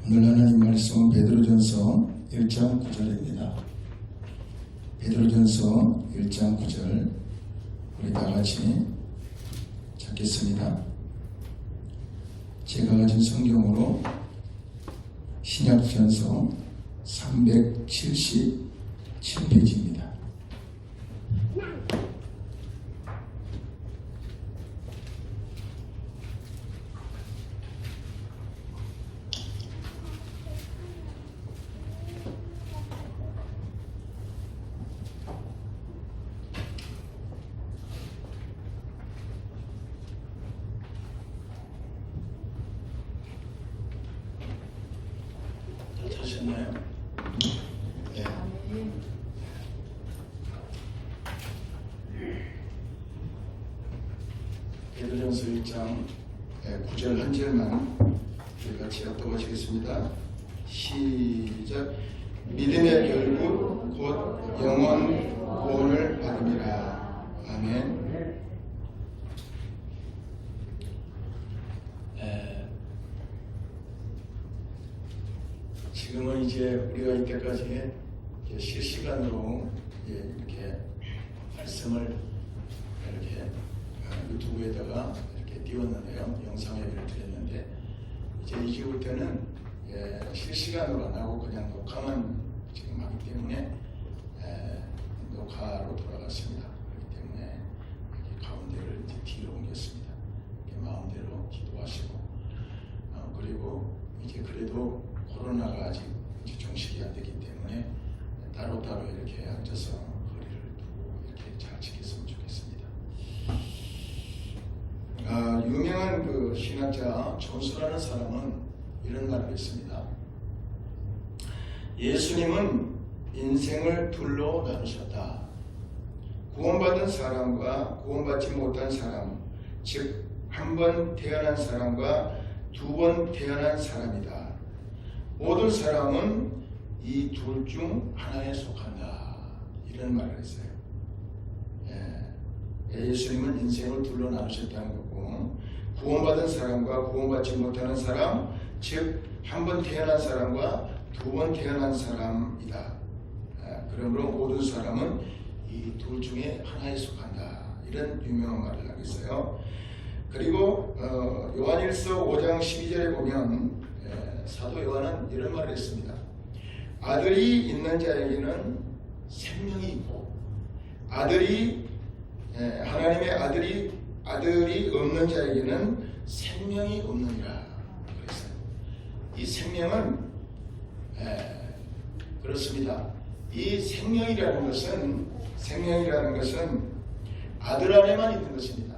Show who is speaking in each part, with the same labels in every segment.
Speaker 1: 오늘 하나님 말씀은 베드로전서 1장 9절입니다. 베드로전서 1장 9절 우리 다같이 찾겠습니다. 제가 가진 성경으로 신약전서 377페이지입니다. 찾으셨나요? 네. 베드로전서 1장 9절 한 절만 우리 같이 합독하시겠습니다. 시작. 믿음의 결국 곧 영원 구원을 받음이라. 아멘. 지금은 이제 우리가 이때까지 실시간으로 이렇게 말씀을 이렇게 유튜브에다가 이렇게 띄웠는데요. 영상 예배를 드렸는데 이제 이제부터는 실시간으로 안 하고 그냥 녹화만 지금 하기 때문에 녹화로 돌아갔습니다. 그렇기 때문에 여기 가운데를 이제 뒤로 옮겼습니다. 이렇게 마음대로 기도하시고 그리고 이제 그래도 코로나가 아직 이제 종식이 안 되기 때문에 따로따로 이렇게 앉아서 거리를 두고 이렇게 잘 지켰으면 좋겠습니다. 유명한 그 신학자 존스라는 사람은 이런 말을 했습니다. 예수님은 인생을 둘로 나누셨다. 구원받은 사람과 구원받지 못한 사람, 즉 한 번 태어난 사람과 두 번 태어난 사람이다. 모든 사람은 이 둘 중 하나에 속한다. 이런 말을 했어요. 예수님은 인생을 둘로 나누셨다는 거고, 구원받은 사람과 구원받지 못하는 사람, 즉 한 번 태어난 사람과 두 번 태어난 사람이다. 그러므로 모든 사람은 이 둘 중에 하나에 속한다. 이런 유명한 말을 하고 있어요. 그리고 요한일서 5장 12절에 보면 사도 요한은 이런 말을 했습니다. 아들이 있는 자에게는 생명이 있고 하나님의 아들이 없는 자에게는 생명이 없느니라 그랬어요. 이 생명은 그렇습니다. 이 생명이라는 것은 아들 안에만 있는 것입니다.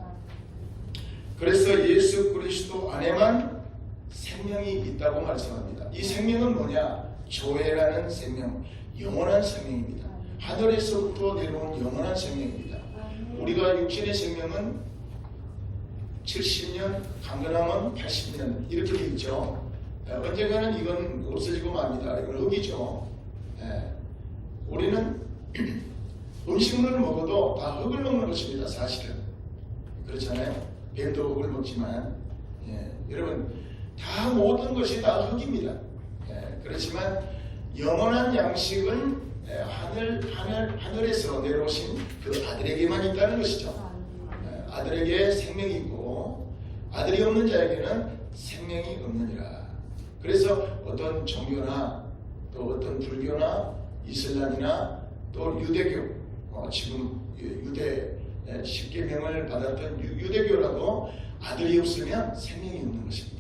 Speaker 1: 그래서 예수 그리스도 안에만 생명이 있다고 말씀합니다. 이 생명은 뭐냐? 조회라는 생명, 영원한 생명입니다. 하늘에서부터 내려온 영원한 생명입니다. 우리가 육신의 생명은 70년, 강건하면 80년 이렇게 되어 있죠. 언젠가는 이건 없어지고 맙니다. 이건 흙이죠. 우리는 음식물을 먹어도 다 흙을 먹는 것입니다. 사실은 그렇잖아요. 뱀도 흙을 먹지만 여러분 다 모든 것이 다 흙입니다. 그렇지만 영원한 양식은 하늘에서 내려오신 그 아들에게만 있다는 것이죠. 아들에게 생명이 있고 아들이 없는 자에게는 생명이 없느니라. 그래서 어떤 종교나 또 어떤 불교나 이슬람이나 또 유대교, 지금 유대 10계명을 받았던 유대교라도 아들이 없으면 생명이 없는 것입니다.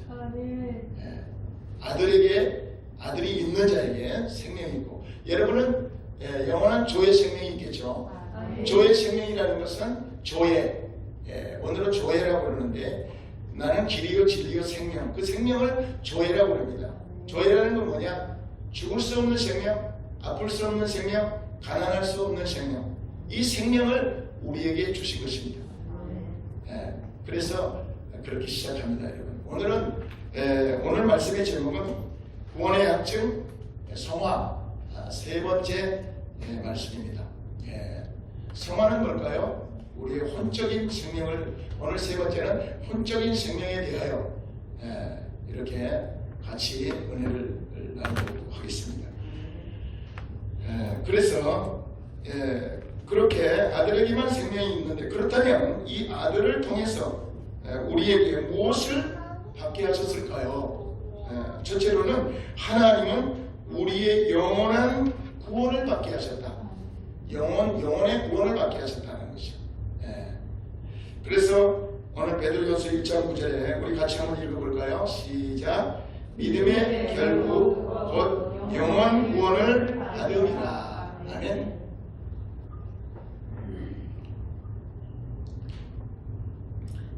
Speaker 1: 아들이 있는 자에게 생명이 있고, 여러분은 영원한 조의 생명이 있겠죠. 조의 생명이라는 것은 조의, 오늘은 조회라고 그러는데 나는 길이요 진리요 생명, 그 생명을 조회라고 합니다. 조회라는 건 뭐냐? 죽을 수 없는 생명, 아플 수 없는 생명, 가난할 수 없는 생명, 이 생명을 우리에게 주신 것입니다. 그래서 그렇게 시작합니다. 여러분 오늘 말씀의 제목은 구원의 약증 성화, 세 번째 말씀입니다. 성화는 뭘까요? 우리의 혼적인 생명을, 오늘 세 번째는 혼적인 생명에 대하여 이렇게 같이 은혜를 나누도록 하겠습니다. 그래서 그렇게 아들에게만 생명이 있는데, 그렇다면 이 아들을 통해서 우리에게 무엇을 받게 하셨을까요? 첫째로는 하나님은 우리의 영원한 구원을 받게 하셨다. 영원의 구원을 받게 하셨다는 것이죠. 그래서 오늘 베드로전서 1장 9절에 우리 같이 한번 읽어볼까요? 시작. 믿음의 결국 곧 영원 구원을 받으리라. 아멘.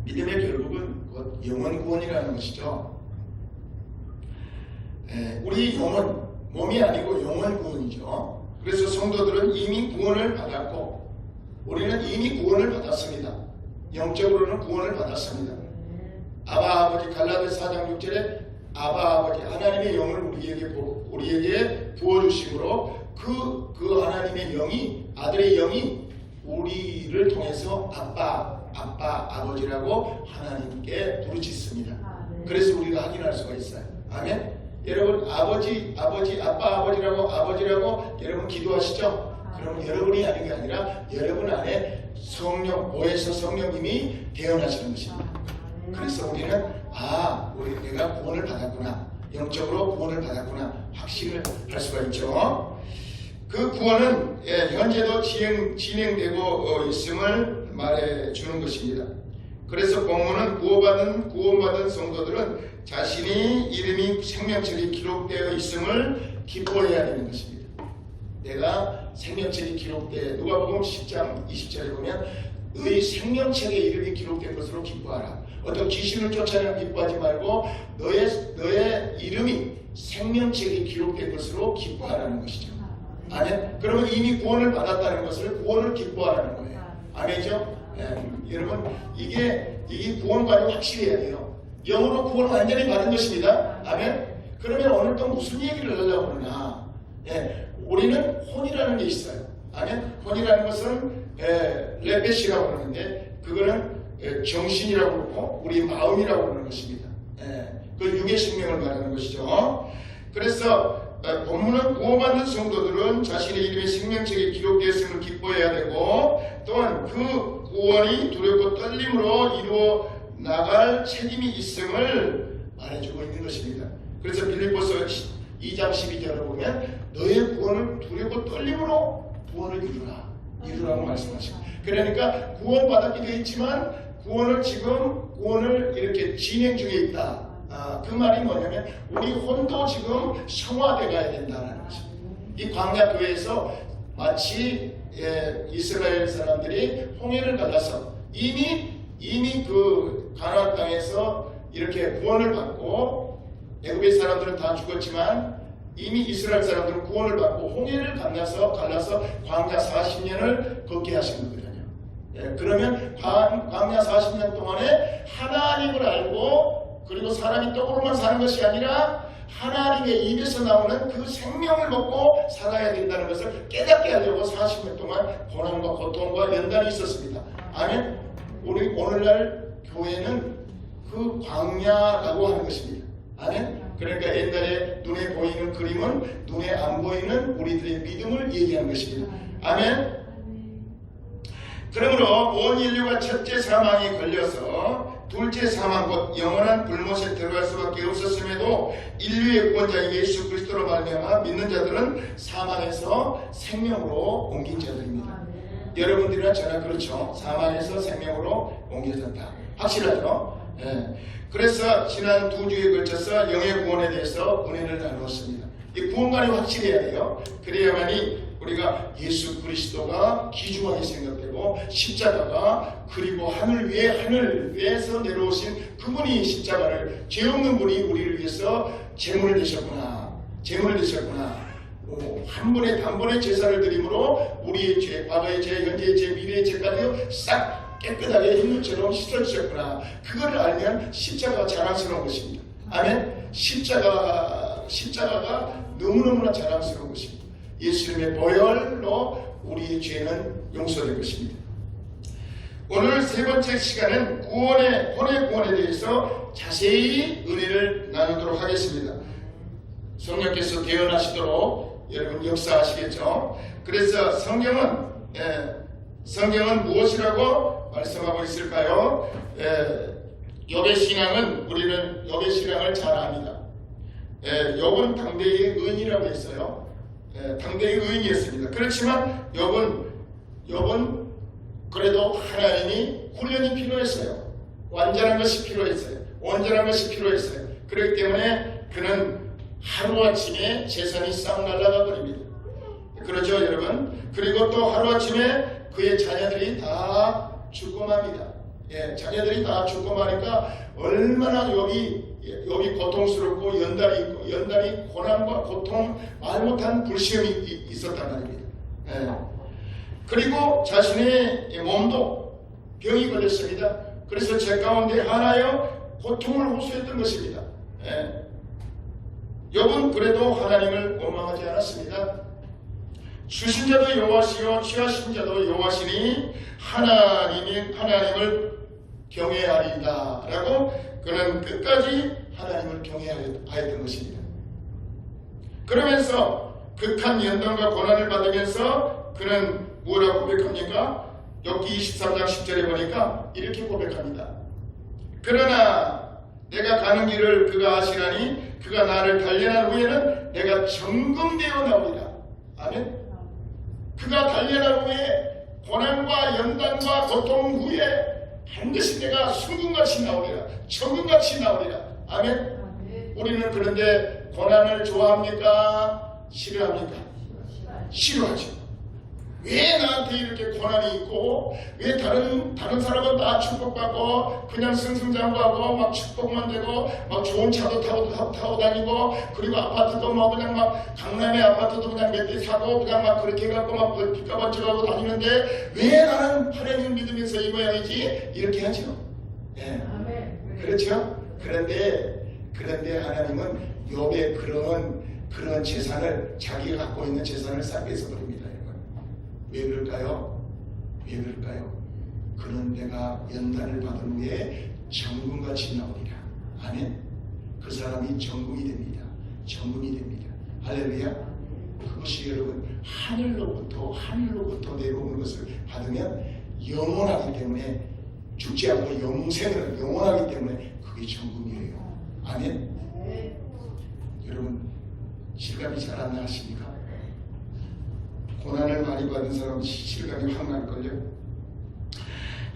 Speaker 1: 믿음의 결국은 곧 영원 구원이라는 것이죠. 우리 영혼, 몸이 아니고 영원 구원이죠. 그래서 성도들은 이미 구원을 받았고, 우리는 이미 구원을 받았습니다. 영적으로는 구원을 받았습니다. 아바 아버지, 갈라디아서 4장 6절에 아바 아버지, 하나님의 영을 우리에게 부어주심으로 그 하나님의 영이, 아들의 영이 우리를 통해서 아빠, 아버지라고 하나님께 부르짖습니다. 그래서 우리가 확인할 수가 있어요. 아멘. 여러분, 아버지, 아빠, 아버지라고 여러분 기도하시죠? 그러면 여러분이 하는 게 아니라 여러분 안에 성령, 오에서 성령님이 태어나시는 것입니다. 그래서 우리는 내가 구원을 받았구나, 영적으로 구원을 받았구나 확신을 할 수가 있죠. 그 구원은 현재도 진행되고 있음을 말해주는 것입니다. 그래서 본문은 구원받은 성도들은 자신이 이름이 생명책에 기록되어 있음을 기뻐해야 되는 것입니다. 내가 생명책이 기록돼, 누가복음 10장 20절에 보면 너희 생명책에 이름이 기록된 것으로 기뻐하라. 어떤 귀신을 쫓아내는 기뻐하지 말고 너의 이름이 생명책에 기록된 것으로 기뻐하라는 것이죠. 아멘. 그러면 이미 구원을 받았다는 것을 구원을 기뻐하라는 거예요. 아멘이죠? 여러분, 이게 구원과는 확실해야 돼요. 영으로 구원을 완전히 받은 것입니다. 아멘. 그러면 오늘 또 무슨 얘기를 하려고 그러냐? 우리는 혼이라는 게 있어요. 아멘. 혼이라는 것은 레펫이라고 그러는데, 그거는 정신이라고 그러고 우리 마음이라고 그러는 것입니다. 그 육의 생명을 말하는 것이죠. 그래서 본문은 구원받는 성도들은 자신의 이름이 생명책에 기록되었음을 기뻐해야 되고, 또한 그 구원이 두렵고 떨림으로 이루어 나갈 책임이 있음을 말해주고 있는 것입니다. 그래서 빌립보서 2장 12절을 보면 너의 구원을 두렵고 떨림으로 구원을 이루라고 말씀하십니다. 그러니까 구원받았기도 했지만 구원을 이렇게 진행 중에 있다. 그 말이 뭐냐면 우리 혼도 지금 성화돼 가야 된다는 것입니다. 이 광야 교회에서 마치 이스라엘 사람들이 홍해를 갈라서 이미 그 가나안 땅에서 이렇게 구원을 받고, 애굽의 사람들은 다 죽었지만 이미 이스라엘 사람들은 구원을 받고 홍해를 갈라서 광야 40년을 걷게 하신 거거든요. 그러면 광야 40년 동안에 하나님을 알고, 그리고 사람이 떡으로만 사는 것이 아니라 하나님의 입에서 나오는 그 생명을 먹고 살아야 된다는 것을 깨닫게 하려고 40년 동안 고난과 고통과 연단이 있었습니다. 아멘. 우리 오늘날 교회는 그 광야라고 하는 것입니다. 아멘. 그러니까 옛날에 눈에 보이는 그림은 눈에 안 보이는 우리들의 믿음을 얘기하는 것입니다. 아멘. 그러므로 온 인류가 첫째 사망에 걸려서 둘째 사망 곧 영원한 불못에 들어갈 수밖에 없었음에도 인류의 구원자 예수 그리스도로 말미암아 믿는 자들은 사망에서 생명으로 옮긴 자들입니다. 여러분들이나 저나 그렇죠. 사망에서 생명으로 옮겨졌다. 확실하죠? 그래서 지난 2주에 걸쳐서 영의 구원에 대해서 은혜를 나누었습니다. 이 구원관이 확실해야 돼요. 그래야만이 우리가 예수 그리스도가 귀중하게 생각되고, 십자가가, 그리고 하늘 위에서 내려오신 그분이 십자가를, 죄 없는 분이 우리를 위해서 제물을 되셨구나. 한 번에 단번에 제사를 드림으로 우리의 죄, 과거의 죄, 현재의 죄, 미래의 죄까지 싹 깨끗하게 흰물처럼 씻어주셨구나. 그걸 알면 십자가가 자랑스러운 것입니다. 아멘. 십자가가 너무너무나 자랑스러운 것입니다. 예수님의 보혈로 우리의 죄는 용서될 것입니다. 오늘 세 번째 시간은 혼의 구원에 대해서 자세히 은혜를 나누도록 하겠습니다. 성령께서 대언하시도록 여러분 역사하시겠죠. 그래서 성경은 무엇이라고 말씀하고 있을까요? 욥의 신앙은 우리는 욥의 신앙을 잘 압니다. 욥은 당대의 의인이라고 했어요. 당대의 의인이었습니다. 그렇지만 욥은 그래도 하나님이 훈련이 필요했어요. 완전한 것이 필요했어요. 온전한 것이 필요했어요. 그렇기 때문에 그는 하루아침에 재산이 싹 날아가 버립니다. 그렇죠 여러분? 그리고 또 하루아침에 그의 자녀들이 다 죽고 맙니다. 자녀들이 다 죽고 마니까 얼마나 욥이 고통스럽고 연달이 고난과 고통, 말 못한 불시험이 있었단 말입니다. 그리고 자신의 몸도 병이 걸렸습니다. 그래서 제 가운데 하나여 고통을 호소했던 것입니다. 욥은 그래도 하나님을 원망하지 않았습니다. 주신 자도 여호와시요 취하신 자도 여호와시니 하나님을 경외하리다 라고 그는 끝까지 하나님을 경외하였던 것입니다. 그러면서 극한 연단과 고난을 받으면서 그는 뭐라고 고백합니까? 욥기 23장 10절에 보니까 이렇게 고백합니다. 그러나 내가 가는 길을 그가 아시라니 그가 나를 단련한 후에는 내가 정금되어 나오리라. 아멘. 그가 단련한 후에 고난과 연단과 고통 후에 반드시 내가 순금같이 나오리라. 정금같이 나오리라. 아멘. 우리는 그런데 고난을 좋아합니까? 싫어합니까? 싫어하죠. 왜 나한테 이렇게 고난이 있고 왜 다른 사람은 다 축복받고 그냥 승승장구하고 막 축복만 되고 막 좋은 차도 타고 다니고 그리고 아파트도 뭐 그냥 막 강남의 아파트도 그냥 몇 대 사고 그냥 막 그렇게 해갖고 막 빚가방져가고 다니는데 왜 나는 하나님을 믿으면서 이 모양이지? 이렇게 하죠. 그렇죠? 그런데 하나님은 욥의 그런 재산을 자기가 갖고 있는 재산을 싹 뺏어버립니다. 왜 그럴까요? 그는 내가 연단을 받은 후에 정금같이 나오리라. 아멘. 그 사람이 정금이 됩니다. 할렐루야. 그것이 여러분 하늘로부터 내려오는 것을 받으면 영원하기 때문에 죽지 않고 영원하기 때문에 그게 정금이에요. 아멘. 여러분 실감이 잘 안 나십니까? 고난을 많이 받은 사람은 실감이 확 날걸요.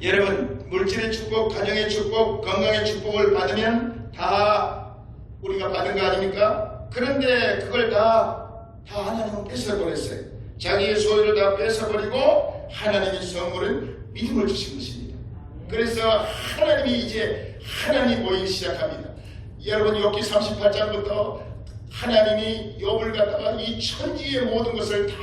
Speaker 1: 여러분 물질의 축복, 가정의 축복, 건강의 축복을 받으면 다 우리가 받은 거 아닙니까? 그런데 그걸 다 하나님은 뺏어버렸어요. 자기의 소유를 다 뺏어버리고 하나님의 선물은 믿음을 주신 것입니다. 그래서 하나님이 이제 하나님이 보이기 시작합니다. 여러분 욥기 38장부터 하나님이 욥을 갖다가 이 천지의 모든 것을 다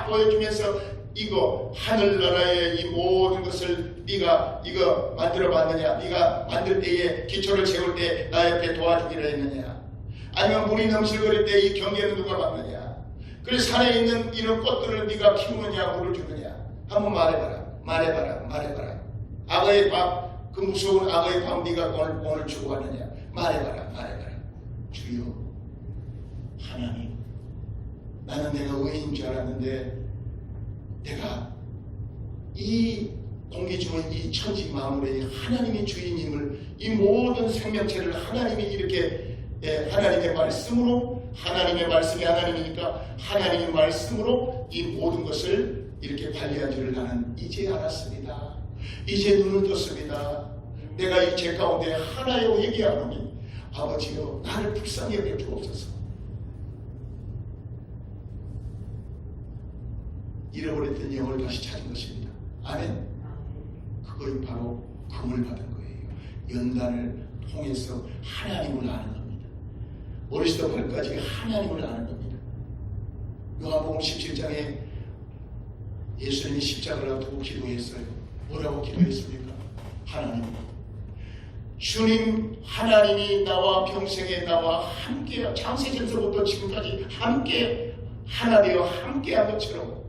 Speaker 1: 보여주면서 이거 하늘나라의 이 모든 것을 네가 이거 만들어 봤느냐? 네가 만들 때에 기초를 세울 때 나 옆에 도와주기로 했느냐? 아니면 물이 넘실거릴 때 이 경계는 누가 막느냐? 그래서 산에 있는 이런 꽃들을 네가 키우느냐? 물을 주느냐? 한번 말해봐라. 악어의 밥, 그 무서운 악어의 밥 네가 오늘 주고 왔느냐? 말해봐라. 주여 하나님, 나는 내가 의인인 줄 알았는데 내가 이 공기 주는 이 천지 만물의 하나님이 주인임을, 이 모든 생명체를 하나님이 이렇게 하나님의 말씀으로, 하나님의 말씀이 하나님이니까 하나님의 말씀으로 이 모든 것을 이렇게 관리한 줄을 나는 이제 알았습니다. 이제 눈을 떴습니다. 내가 이 죄 가운데 하나여 회개하노니 아버지여 나를 불쌍히 여겨 주옵소서. 잃어버렸던 영을 다시 찾은 것입니다. 아멘. 그것이 바로 금을 받은 거예요. 연단을 통해서 하나님을 아는 겁니다. 머리부터 발까지 하나님을 아는 겁니다. 요한복음 17장에 예수님이 십자가를 앞두고 기도했어요. 뭐라고 기도했습니까? 하나님, 주님 하나님이 나와 평생에 나와 함께 창세전서부터 지금까지 함께 하나 되어 함께한 것처럼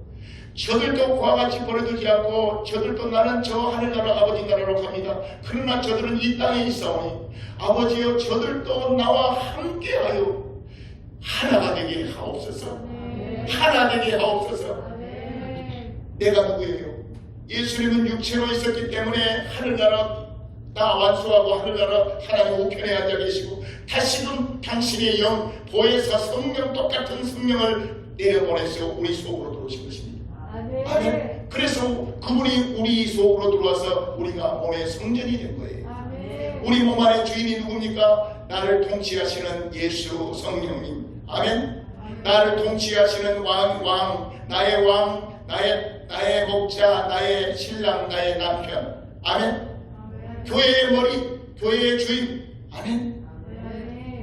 Speaker 1: 저들도 그와 같이 버려두지 않고 저들도 나는 저 하늘나라 아버지 나라로 갑니다. 그러나 저들은 이 땅에 있사오니 아버지여 저들도 나와 함께하여 하나가 되게 하옵소서. 하나 되게 하옵소서. 내가 누구예요? 예수님은 육체로 있었기 때문에 하늘나라 다 완수하고 하늘나라 하나님 우편에 앉아 계시고 다시금 당신의 영 보혜사 성령 똑같은 성령을 내려보내서 우리 속으로 들어오신 것입니다. 아멘. 그래서 그분이 우리 속으로 들어와서 우리가 몸의 성전이 된 거예요. 아멘. 우리 몸 안의 주인이 누굽니까? 나를 통치하시는 예수 성령님. 아멘. 나를 통치하시는 왕, 나의 목자, 나의 신랑, 나의 남편. 아멘. 교회의 머리, 교회의 주인. 아멘.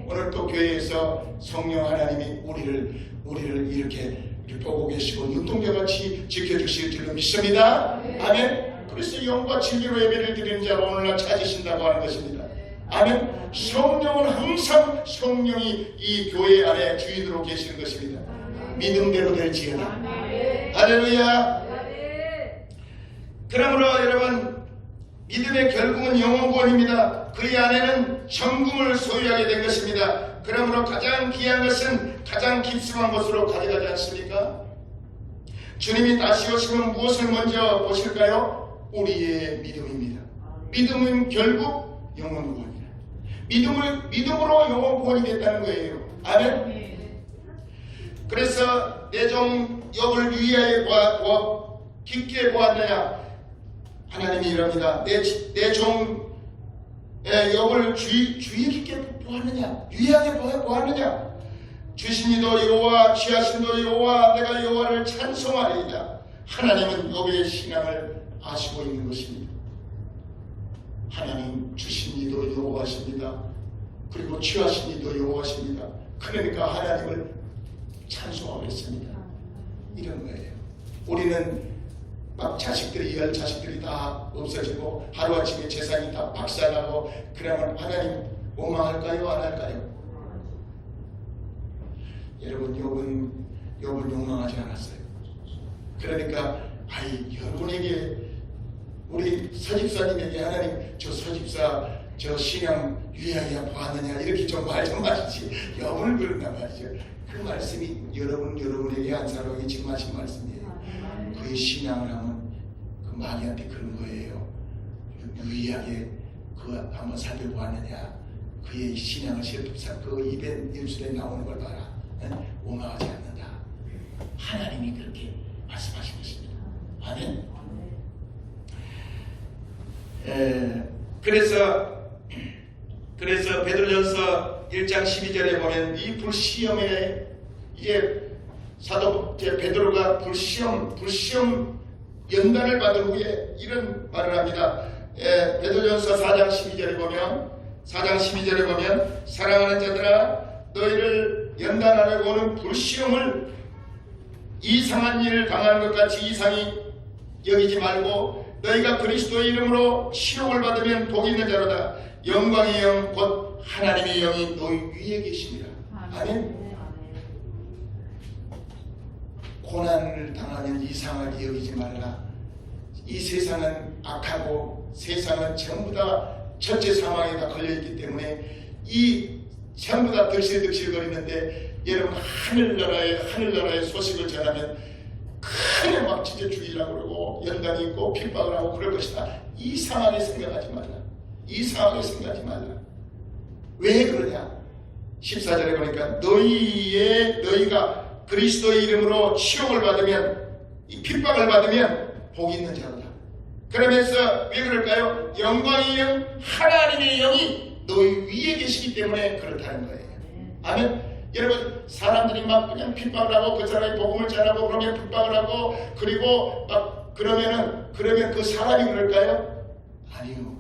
Speaker 1: 오늘 또 교회에서 성령 하나님이 우리를 이렇게 보고 계시고 눈동자같이 지켜주실 줄로 믿습니다. 아멘. 그래서 영과 진리로 예배를 드리는 자가 오늘날 찾으신다고 하는 것입니다. 아멘. 성령은 항상 성령이 이 교회 안에 주인으로 계시는 것입니다. 믿음대로 될지어다. 할렐루야. 그러므로 여러분, 믿음의 결국은 영원 구원입니다. 그의 안에는 천국을 소유하게 된 것입니다. 그러므로 가장 귀한 것은 가장 깊숙한 곳으로 가져가지 않습니까? 주님이 다시 오시면 무엇을 먼저 보실까요? 우리의 믿음입니다. 믿음은 결국 영원 구원이다. 믿음으로 영원 구원이 됐다는 거예요. 아멘. 그래서 내 종 욥을 유의하여 깊게 보았느냐? 하나님이 이럽니다. 내 종 욥을 주의 깊게 보았느냐? 유의하게 보았느냐? 주신 이도 여호와, 취하신 이도 여호와, 내가 여호와를 찬송하리이다. 하나님은 욥의 신앙을 아시고 있는 것입니다. 하나님 주신 이도 여호와십니다. 그리고 취하신 이도 여호와십니다. 그러니까 하나님을 찬송하고 있습니다. 이런 거예요. 우리는 막 열 자식들이 다 없어지고 하루아침에 재산이 다 박살나고 그러면 하나님 원망할까요? 안 할까요? 여러분, 욥은 욕망하지 않았어요. 그러니까 여러분에게, 우리 서집사님에게 하나님 저 서집사 저 신앙 유의하게 보았느냐 이렇게 좀 말 좀 하시지 욥을 그런단 말이죠. 그 말씀이 여러분에게 한 사람에게 지금 하신 말씀이에요. 그의 신앙을 하면 그 마귀한테 그런 거예요. 유의하게 한번 살펴보았느냐. 그의 신앙을 그 입술에 나오는 걸 봐라. 오망하지 않는다. 하나님이 그렇게 말씀하신 것입니다. 아멘. 그래서 베드로전서 1장 12절에 보면 이 불시험에 이제 사도 베드로가 불시험 연단을 받은 후에 이런 말을 합니다. 베드로전서 4장 12절에 보면 사랑하는 자들아, 너희를 연단하려고 오는 불시험을 이상한 일을 당하는 것 같이 이상히 여기지 말고 너희가 그리스도의 이름으로 시험을 받으면 복이 있는 자로다. 영광의 영 곧 하나님의 영이 너희 위에 계십니다. 아멘. 고난을 당하면 이상하게 여기지 말라. 이 세상은 악하고 세상은 전부 다 전체 상황에 다 걸려있기 때문에 이 전부 다 득실득실 여러분 하늘나라의 소식을 전하면 크게 막 진짜 죽이려고 그러고 연단이 있고 핍박을 하고 그럴 것이다. 이상하게 생각하지 말라. 왜 그러냐? 14절에 보니까 너희가 그리스도의 이름으로 치욕을 받으면, 이 핍박을 받으면 복이 있는 자로다. 그러면서 왜 그럴까요? 영광의 영, 하나님의 영이 너희 위에 계시기 때문에 그렇다는 거예요. 아멘. 여러분, 사람들이 막 그냥 핍박을 하고 그 사람이 복음을 전하고 그러면 핍박을 하고 그리고 막 그러면 그 사람이 그럴까요? 아니요.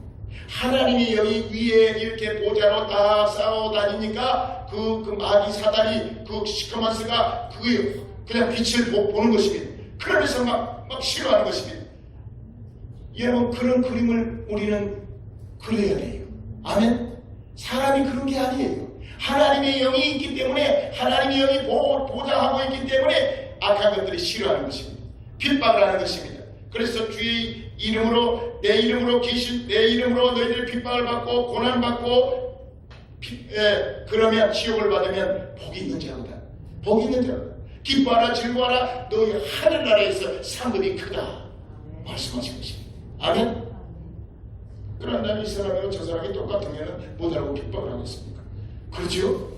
Speaker 1: 하나님의 영이 위에 이렇게 보좌로 다 싸워 다니니까 그 마귀 사단이 그 시커먼 스가 그게 그냥 빛을 보는 것입니다. 그러면서 막 싫어하는 것입니다. 여러분, 그런 그림을 우리는 그려야 돼요. 아멘. 사람이 그런 게 아니에요. 하나님의 영이 있기 때문에, 하나님의 영이 보좌하고 있기 때문에 악한 것들이 싫어하는 것입니다. 핍박을 하는 것입니다. 그래서 주의 이름으로, 내 이름으로 너희들 핍박을 받고 고난받고 그러면 지옥을 받으면 복이 있는 자거든. 복이 있는 자거든. 기뻐하라 즐거워하라 너희 하늘나라에서 상급이 크다 말씀하신 것입니다. 아멘. 그런다면 이 사람이고 저 사람이 똑같으면 뭐라고 기뻐를 하겠습니까? 그렇죠?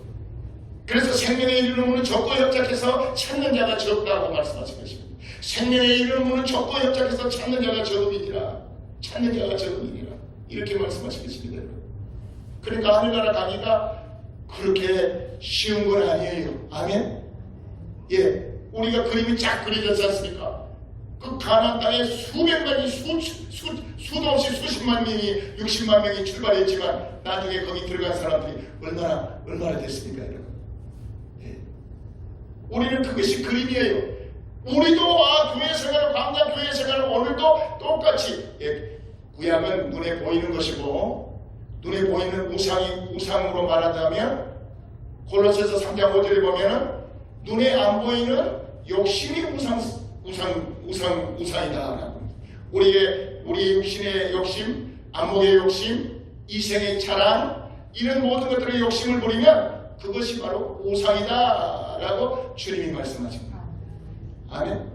Speaker 1: 그래서 생명에 이르는 문은 좁고 협착해서 찾는 자가 적다고 말씀하신 것입니다. 생명에 이르는 문은 좁고 협착해서 찾는 자가 적음이니라. 찾는 자가 적음이니라. 이렇게 말씀하신 것입니다. 그러니까 하늘나라 가기가 그렇게 쉬운 건 아니에요. 아멘? 예, 우리가 그림이 쫙 그려졌지 않습니까? 그 가나안 땅에 수백 명이 수도 없이 수십만 명이 60만 명이 출발했지만 나중에 거기 들어간 사람들이 얼마나 됐습니까, 여러분? 예. 우리는 그것이 그림이에요. 우리도 교회 생활을 광장 교회 생활을 오늘도 똑같이 구약은 눈에 보이는 것이고 눈에 보이는 우상으로 말하자면 골로새서 3장 5절에 보면은 눈에 안 보이는 욕심이 우상이다. 우리의 육신의 욕심, 안목의 욕심, 이생의 자랑 이런 모든 것들의 욕심을 부리면 그것이 바로 우상이다라고 주님이 말씀하십니다. 아멘.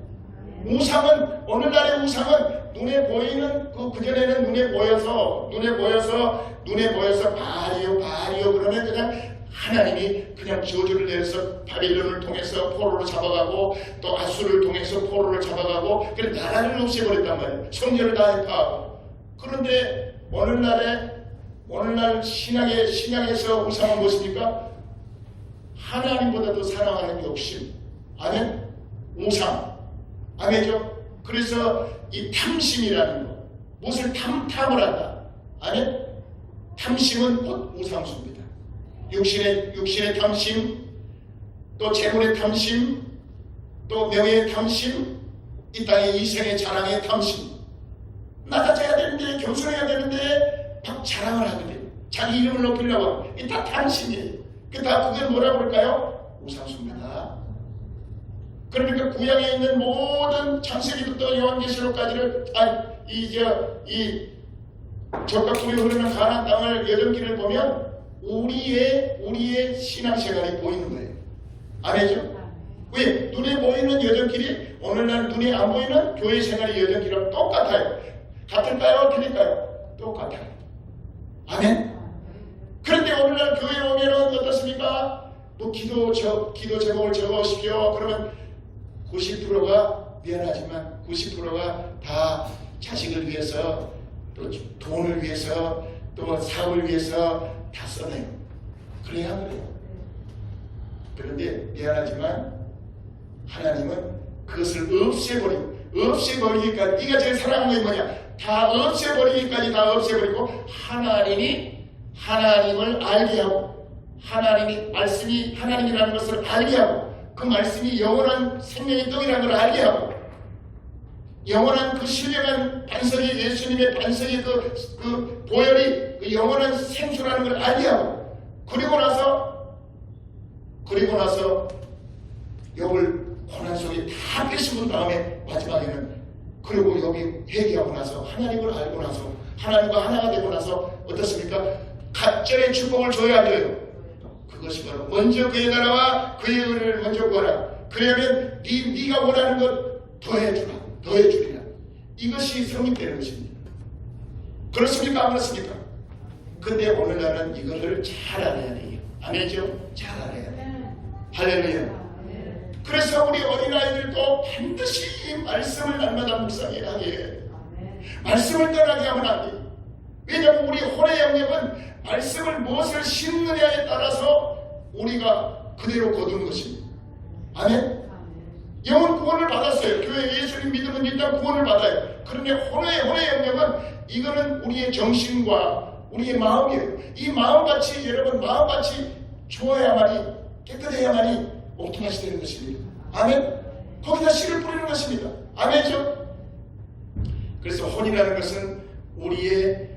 Speaker 1: 우상은 오늘날의 우상은 눈에 보이는 그전에는 눈에 보여서 바리오 그러면 그냥 하나님이 그냥 저주를 내려서 바빌론을 통해서 포로로 잡아가고 또 아수를 통해서 포로를 잡아가고 그래 나라를 없애버렸단 말이에요. 성전을 다 해파하고. 그런데 오늘날 신앙에서 우상은 무엇입니까? 하나님보다 더 사랑하는 욕심. 아멘? 우상. 아멘죠? 그래서 이 탐심이라는 거. 무엇을 탐을 한다. 아멘? 탐심은 곧 우상수입니다. 육신의 탐심, 또 재물의 탐심, 또 명예의 탐심, 이 땅의 이생의 자랑의 탐심. 낮아져야 되는데, 겸손해야 되는데, 막 자랑을 하거든요. 자기 이름을 높이려고. 이게 다 탐심이에요. 그게 뭐라고 그럴까요? 우상수입니다. 그러니까 구약에 있는 모든 창세기부터 요한계시록까지를 이 적각불이 흐르는 가나안 땅을 여덟 길을 보면 우리의 신앙생활이 보이는 거예요. 아멘이죠? 왜? 눈에 보이는 여정길이 오늘날 눈에 안 보이는 교회 생활의 여정길이랑 똑같아요. 같을까요? 틀릴까요? 똑같아요. 아멘? 그런데 오늘날 교회에 오면은 어떻습니까? 뭐 기도 제목을 적으십시오. 그러면 90%가 미안하지만 90%가 다 자식을 위해서 또 돈을 위해서 또 사업을 위해서 다 써내요. 그래야 그래요. 그런데 미안하지만 하나님은 그것을 없애버리기까지 네가 제일 사랑하는 게 뭐냐? 다 없애버리기까지 다 없애버리고 하나님을 알게 하고 하나님이 말씀이 하나님이라는 것을 알게 하고 그 말씀이 영원한 생명의 떡이라는 걸 알게 하고 영원한 그 신령한 반석이 예수님의 반석의 그 보혈이 그 영원한 생수라는 걸 알게 하고 그리고 나서 욥을 고난 속에 다 뺏은 다음에 마지막에는 그리고 여기 회개하고 나서 하나님을 알고 나서 하나님과 하나가 되고 나서 어떻습니까? 갑절의 축복을 줘야 돼요. 그것이 바로 먼저 그의 나라와 그의 의를 먼저 구하라. 그러면 네가 원하는 것 더해주리라. 이것이 성립되는 것입니다. 그렇습니까? 안 그렇습니까? 근데 오늘날은 이거를 잘 알아야 돼요. 아멘이죠? 잘 알아야 돼요. 할렐루야. 그래서 우리 어린아이들도 반드시 말씀을 날마다 묵상해야 해요. 말씀을 떠나게 하면 안 돼요. 왜냐하면 우리 혼의 영역은 말씀을 무엇을 심느냐에 따라서 우리가 그대로 거두는 것입니다. 아멘? 영은 구원을 받았어요. 교회 예수님 믿으면 일단 구원을 받아요. 그런데 혼의 영역은 이거는 우리의 정신과 우리의 마음이에요. 이 마음같이 여러분 마음같이 좋아야만이 깨끗해야만이 옥토맛이 되는 것입니다. 아멘? 거기다 씨를 뿌리는 것입니다. 아멘이죠? 그래서 혼이라는 것은 우리의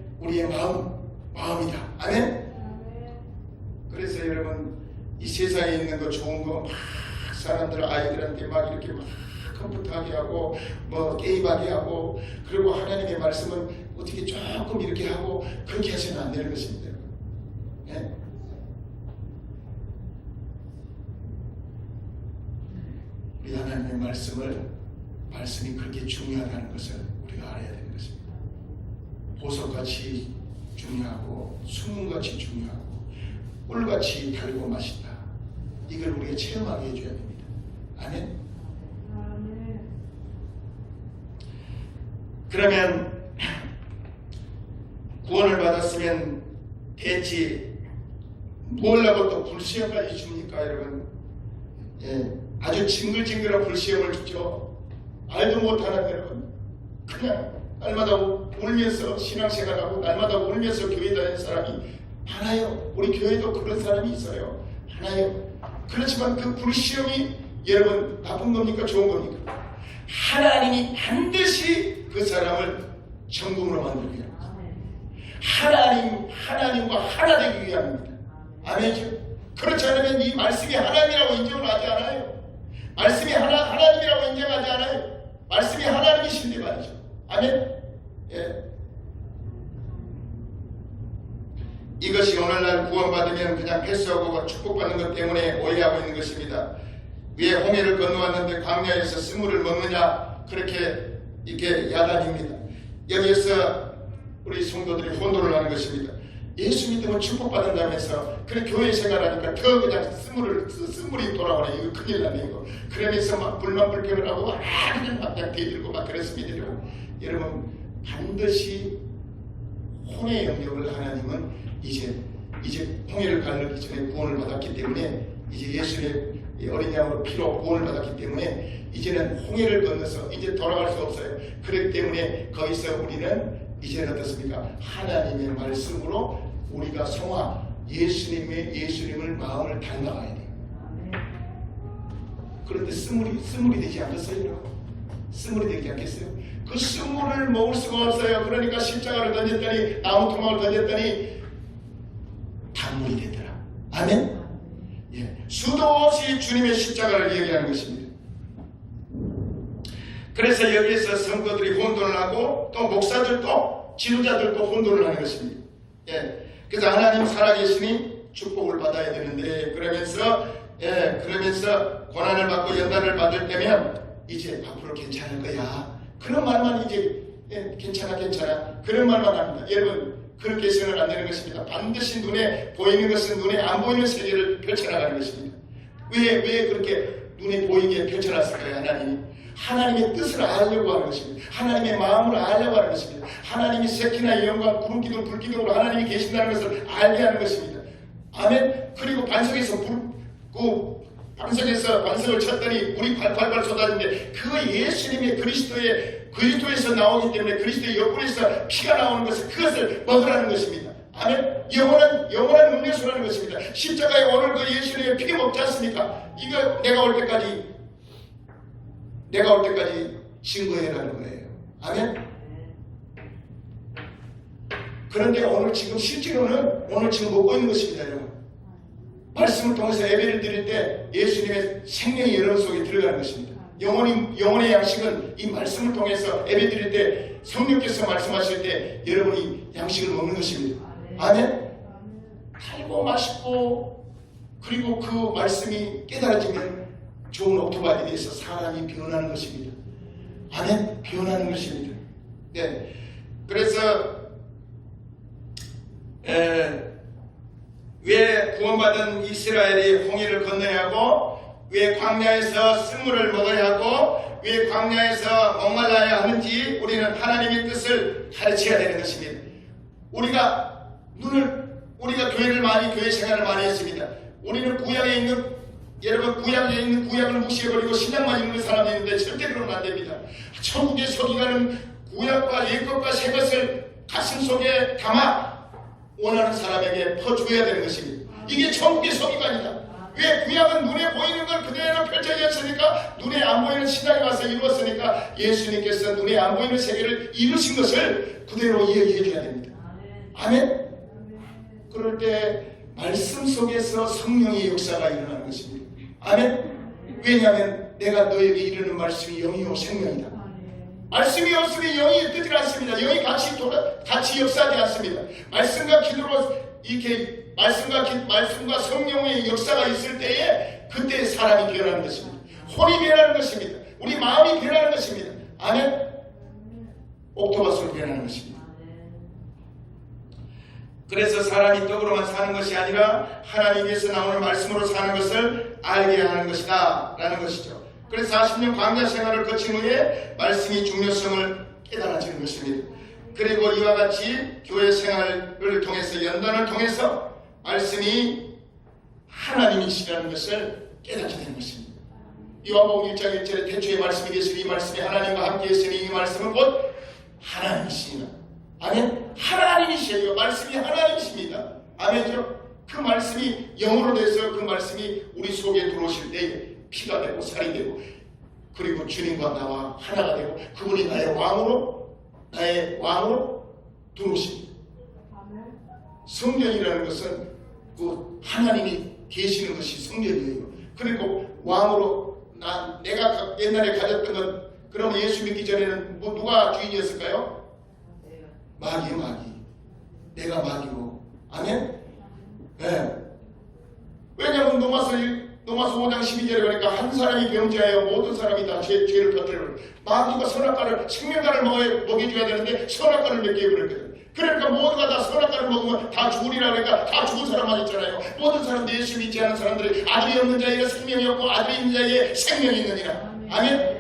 Speaker 1: 마음이다. 아멘? 그래서 여러분 이 세상에 있는 거 좋은 거 막 사람들 아이들한테 막 이렇게 막 컴퓨터하게 하고 뭐 게임하게 하고 그리고 하나님의 말씀은 어떻게 조금 이렇게 하고 그렇게 하시면 안 되는 것입니다. 예? 우리 하나님의 말씀이 그렇게 중요하다는 것을 우리가 알아야 되는 것입니다. 보석같이 중요하고 수문같이 중요하고 꿀같이 달고 맛있다. 이걸 우리가 체험하게 해줘야 됩니다. 아멘. 그러면 구원을 받았으면 됐지 뭘 하고 또 불시험까지 줍니까 여러분? 아주 징글징글한 불시험을 주죠. 알도 못하는 여러분 그냥 날마다 울면서 신앙생활하고 날마다 울면서 교회 다니는 사람이 많아요. 우리 교회도 그런 사람이 있어요. 많아요. 그렇지만 그 불시험이 여러분 나쁜 겁니까 좋은 겁니까? 하나님이 반드시 그 사람을 천국으로 만들기 위함입니다. 하나님과 하나 되기 위함입니다. 아멘이죠? 그렇지 않으면 이 말씀이 하나님이라고 인정을 하지 않아요. 말씀이 하나님이라고 인정하지 않아요. 말씀이 하나님이신데 말이죠. 아멘? 예. 이것이 오늘날 구원받으면 그냥 패스하고 축복받는 것 때문에 오해하고 있는 것입니다. 왜 홍해를 건너왔는데 광야에서 쓴물을 먹느냐 그렇게 이렇게 야단입니다. 여기에서 우리 성도들이 혼돈을 하는 것입니다. 예수 믿으면 축복받는다면서 그래 교회 생활하니까 더 그냥 쓴물이 돌아오네. 이거 큰일 나네 이거. 그러면서 막 불만 불평을 하고 그냥 막 대들고 막 그랬습니다. 여러분 반드시 홍해 영역을 하나님은 이제 홍해를 가르기 전에 구원을 받았기 때문에 이제 예수의 어린 양으로 피로 구원을 받았기 때문에 이제는 홍해를 건너서 이제 돌아갈 수 없어요. 그렇기 때문에 거기서 우리는 이제는 어떻습니까? 하나님의 말씀으로 우리가 예수님을 마음을 닮아가야 돼요. 그런데 쓴물이 되지 않겠어요? 쓴물이 되지 않겠어요? 그 쓴물을 먹을 수가 없어요. 그러니까 십자가를 던졌더니 나무 토막을 던졌더니 단물이 되더라. 아멘? 예. 수도 없이 주님의 십자가를 얘기하는 것입니다. 그래서 여기에서 성도들이 혼돈을 하고 또 목사들도 지도자들도 혼돈을 하는 것입니다. 예. 그래서 하나님 살아계시니 축복을 받아야 되는데 그러면서 고난을 받고 연단을 받을 때면 이제 앞으로 괜찮을 거야. 그런 말만 이제 괜찮아 그런 말만 합니다. 여러분 그렇게 해서는 안 되는 것입니다. 반드시 눈에 보이는 것은 눈에 안 보이는 세계를 펼쳐나가는 것입니다. 왜 그렇게 눈에 보이게 펼쳐놨을까요? 하나님의 뜻을 알려고 하는 것입니다. 하나님의 마음을 알려고 하는 것입니다. 하나님이 세키나 영광 구름기둥 불기둥으로 하나님이 계신다는 것을 알게 하는 것입니다. 아멘. 그리고 반석을 쳤더니 물이 발발 쏟아지는데 그거 예수님의 그리스도에서 나오기 때문에 그리스도의 옆구리에서 피가 나오는 것을 그것을 먹으라는 것입니다. 아멘. 영원한 음료수라는 것입니다. 십자가에 오늘 그 예수님의 피 먹지 않습니까? 이거 내가 올 때까지 증거해라는 거예요. 아멘. 그런데 오늘 지금 실제로는 지금 먹고 있는 것입니다, 여러분. 말씀을 통해서 예배를 드릴 때 예수님의 생명의 여론 속에 들어가는 것입니다. 영혼의 양식은 이 말씀을 통해서 예배 드릴 때 성령께서 말씀하실 때 여러분이 양식을 먹는 것입니다. 아멘. 달고 맛있고 그리고 그 말씀이 깨달아지면 좋은 오토바이에 대해서 사람이 변하는 것입니다. 아멘. 변하는 것입니다. 네. 그래서 왜 구원받은 이스라엘이 홍해를 건너야 하고 왜 광야에서 쓴물을 먹어야 하고 왜 광야에서 목말라야 하는지 우리는 하나님의 뜻을 가르쳐야 되는 것입니다. 우리가 교회 생활을 많이 했습니다. 우리는 구약에 있는 구약을 무시해버리고 신약만 읽는 사람이 있는데 절대 그러면 안 됩니다. 천국의 서기관은 구약과 옛것과 새것을 가슴 속에 담아 원하는 사람에게 퍼주어야 되는 것입니다. 이게 천국의 서기관이다. 왜 구약은 눈에 보이는 걸 그대로 펼쳐졌으니까 눈에 안 보이는 신약이 와서 이루었으니까 예수님께서 눈에 안 보이는 세계를 이루신 것을 그대로 이야기해 줘야 됩니다. 아멘. 그럴 때 말씀 속에서 성령의 역사가 일어나는 것입니다. 아멘. 왜냐하면 내가 너에게 이르는 말씀이 영이요 생명이다. 말씀이 없으면 영이 뜨지 않습니다. 영이 같이 역사하지 않습니다. 말씀과 기도로 이렇게 말씀과 성령의 역사가 있을 때에 그때 사람이 변하는 것입니다. 혼이 변하는 것입니다. 우리 마음이 변하는 것입니다. 아멘. 옥토버스로 변하는 것입니다. 그래서 사람이 떡으로만 사는 것이 아니라 하나님께서 나오는 말씀으로 사는 것을 알게 하는 것이다 라는 것이죠. 그래서 40년 광야 생활을 거친 후에 말씀이 중요성을 깨달아지는 것입니다. 그리고 이와 같이 교회 생활을 통해서 연단을 통해서 말씀이 하나님이시라는 것을 깨닫게 되는 것입니다. 요한복음 1장 1절에 태초에 말씀이 계시니 이 말씀이 하나님과 함께 있으니 이 말씀은 곧 하나님이시니라. 아멘. 하나님이시에요. 말씀이 하나님이십니다. 아멘죠. 그 말씀이 영으로 돼서 그 말씀이 우리 속에 들어오실 때에 피가 되고 살이 되고 그리고 주님과 나와 하나가 되고 그분이 나의 왕으로 들어오십니다. 성전이라는 것은 그 하나님이 계시는 것이 성전이에요. 그리고 왕으로 내가 옛날에 가졌던 것, 그러면 예수 믿기 전에는 누가 주인이었을까요? 마귀요, 마귀. 내가 마귀고. 아멘? 네. 왜냐하면 로마서 5장 12절에 보니까 한 사람이 범죄하여 모든 사람이 다 죄를 터뜨려버려. 마귀가 선악과를, 생명과를 먹여줘야 되는데 선악과를 먹여버렸거든. 그러니까 모두가 다 선악과를 먹으면 다 죽으리라. 그러니까 다 죽은 사람만 있잖아요. 모든 사람들, 예수 믿지 않은 사람들이 아들이 없는 자에게 생명이 없고 아들이 있는 자에게 생명이 있느니라. 아멘?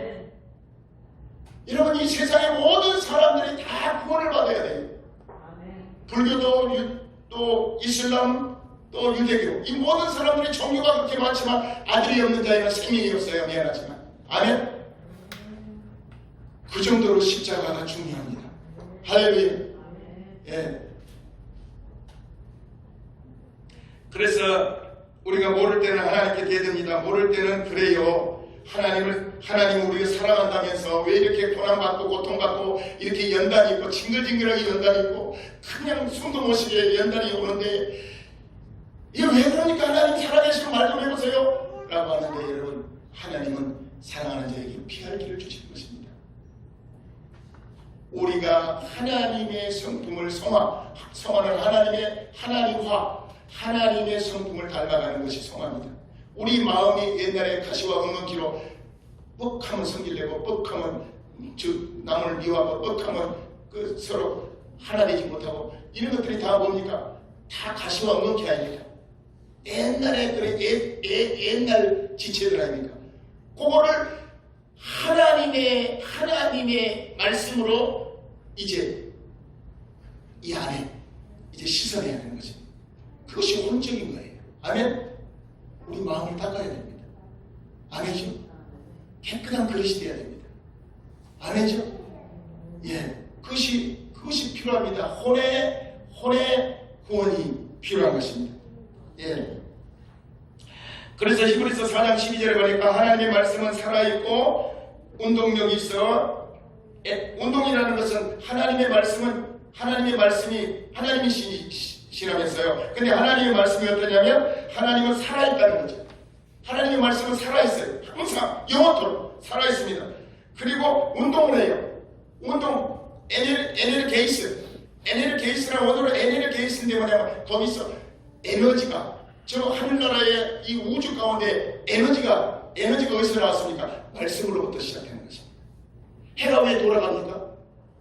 Speaker 1: 여러분, 이 세상의 모든 사람들이 다 구원을 받아야 돼요. 불교도 또 이슬람 또 유대교, 이 모든 사람들이 종교가 그렇게 많지만 아들이 없는 자에는 생명이 없어요. 미안하지만. 아멘? 그 정도로 십자가가 중요합니다. 할렐루야. 예. 그래서 우리가 모를 때는 하나님께 대듭니다. 모를 때는 그래요. 하나님을 우리가 사랑한다면서 왜 이렇게 고난받고 고통받고 이렇게 연단이 있고 징글징글하게 연단이 있고 그냥 숨도 못 쉬게 연단이 오는데 이거 왜 그러니까 하나님 살아계시고 말 좀 해보세요 라고 하는데, 여러분, 하나님은 사랑하는 자에게 피할 길을 주시는 것입니다. 우리가 하나님의 성품을 성화는 하나님화, 하나님의 성품을 닮아가는 것이 성화입니다. 우리 마음이 옛날에 가시와 엉겅퀴로 뻑하면 성질내고 뻑하면 남을 미워하고 뻑하면 서로 하나 되지 못하고 이런 것들이 다 뭡니까? 다 가시와 엉겅퀴 아닙니까? 옛날에 옛날 지체들 아닙니까? 그거를 하나님의 말씀으로 이제 이 안에 이제 씻어내야 되는 것입니다. 그것이 혼적인 거예요. 아멘? 우리 마음을 닦아야 됩니다. 아멘죠? 깨끗한 그릇이 되어야 됩니다. 아멘죠? 예, 그것이 필요합니다. 혼의 구원이 필요한 것입니다. 예. 그래서 히브리서 4장 12절에 보니까 하나님의 말씀은 살아있고 운동력이 있어. 운동이라는 것은 하나님의 말씀이 하나님이시라면서요. 근데 하나님의 말씀이 어떠냐면 하나님은 살아있다는 거죠. 하나님의 말씀은 살아있어요. 항상 영원토록 살아있습니다. 그리고 운동을 해요. 운동, 에네르게이스라는 원어로 에네르게이스인데 뭐냐면 거기서 에너지가, 저 하늘나라의 이 우주 가운데 에너지가 어디서 나왔습니까? 말씀으로부터 시작하는 것입니다. 해가 왜 돌아갑니까?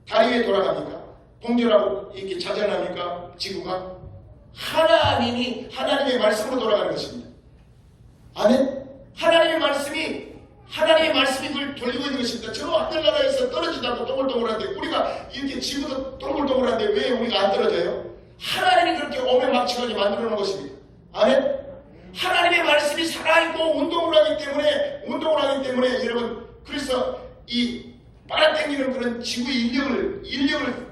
Speaker 1: 달이 왜 돌아갑니까? 공전하고 이렇게 자전합니까? 지구가? 하나님의 말씀으로 돌아가는 것입니다. 아멘? 하나님의 말씀이 그걸 돌리고 있는 것입니다. 저 하늘나라에서 떨어지지 않고 동글동글한데, 우리가 이렇게 지구도 동글동글한데 왜 우리가 안 떨어져요? 하나님이 그렇게 오매망치하게 만들어 놓은 것입니다. 아멘? 하나님의 말씀이 살아있고 운동을 하기 때문에 여러분, 그래서 이 빨아당기는 그런 지구의 인력을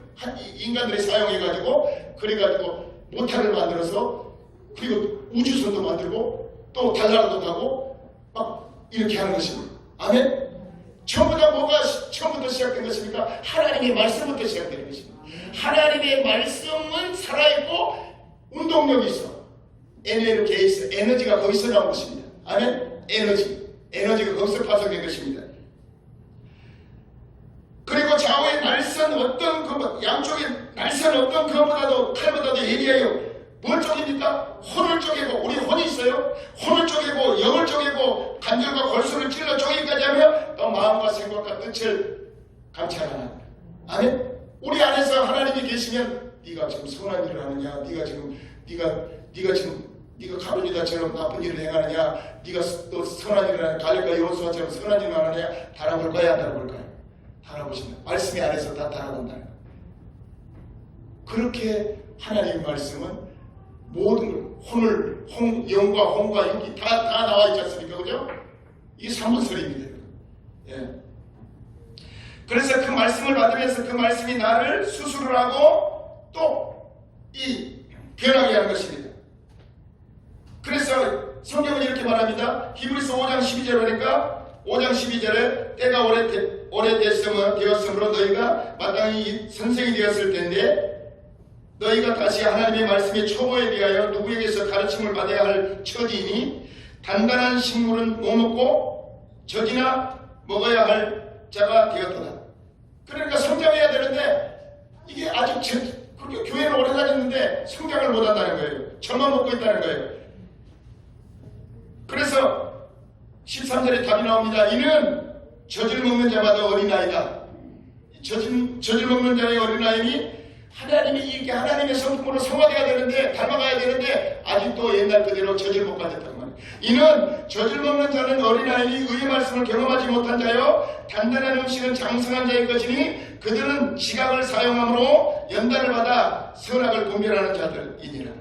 Speaker 1: 인간들이 사용해가지고 그래가지고 모탈을 만들어서, 그리고 우주선도 만들고 또 달나라도 가고 막 이렇게 하는 것입니다. 아멘? 처음부터 시작된 것입니까? 하나님의 말씀부터 시작된 것입니다. 하나님의 말씀은 살아있고 운동력이 있어. 에너지가 거기서 나온 것입니다. 아멘? 에너지가 거기서 파생된 것입니다. 그리고 좌우의 날선 어떤 양쪽의 날선 어떤 칼보다도 예리해요. 뭘 쪼갭니까? 혼을 쪼개고, 우리 혼이 있어요? 혼을 쪼개고 영을 쪼개고 간절과 골수를 찔러 쪼개기까지 하면 또 마음과 생각과 뜻을 감찰하는 거예요. 아멘? 우리 안에서 하나님이 계시면 네가 지금 선한 일을 하느냐, 네가 가룟유다처럼 나쁜 일을 행하느냐, 네가 또 선한 일을 하느냐, 갈렙과 여호수아처럼 선한 일을 하느냐, 달아볼 거야, 안 달아볼 거야? 달아보신다. 말씀이 안에서 다 달아본다는 거예요. 그렇게 하나님의 말씀은 모든 영과 혼과 육이 다 나와 있지 않습니까? 그죠? 이게 산문설입니다. 예. 그래서 그 말씀을 받으면서 그 말씀이 나를 수술을 하고 또 변하게 하는 것입니다. 그래서 성경은 이렇게 말합니다. 히브리서 5장 12절 보니까 5장 12절에 때가 오래되었으므로 너희가 마땅히 선생이 되었을 텐데 너희가 다시 하나님의 말씀의 초보에 비하여 누구에게서 가르침을 받아야 할 처지이니 단단한 식물은 못 먹고 젖이나 먹어야 할 자가 되었도다. 그러니까 성장해야 되는데 이게 아직 그렇게 교회를 오래 다녔는데 성장을 못한다는 거예요. 젖만 먹고 있다는 거예요. 그래서 13절에 답이 나옵니다. 이는 젖을 먹는 자마다 어린아이다. 젖을 먹는 자의 어린아이니 하나님이 이게 하나님의 성품으로 성화돼야 되는데 닮아가야 되는데 아직도 옛날 그대로 젖을 못 받았단 말이에요. 이는 젖을 먹는 자는 어린아이니 의의 말씀을 경험하지 못한 자요 단단한 음식은 장성한 자의 것이니 그들은 지각을 사용함으로 연단을 받아 선악을 분별하는 자들이니라.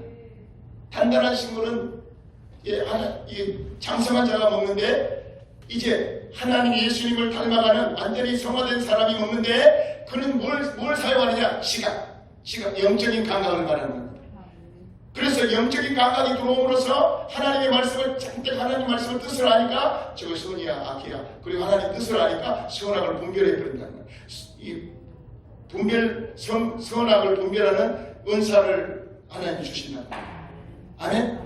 Speaker 1: 단단한 식물은 장성한 자가 먹는데 이제 하나님 예수님을 닮아가는 완전히 성화된 사람이 먹는데 그는 뭘 사용하느냐? 지각, 영적인 감각을 말하는 겁니다. 그래서 영적인 감각이 들어옴으로써 하나님의 말씀을 잔뜩 하나님 말씀을 뜻을 아니까 저거 선이야 악이야 그리고 하나님 뜻을 아니까 선악을 분별해 버린다는 거예요. 이 선악을 분별하는 은사를 하나님이 주신다는 거예요. 아멘?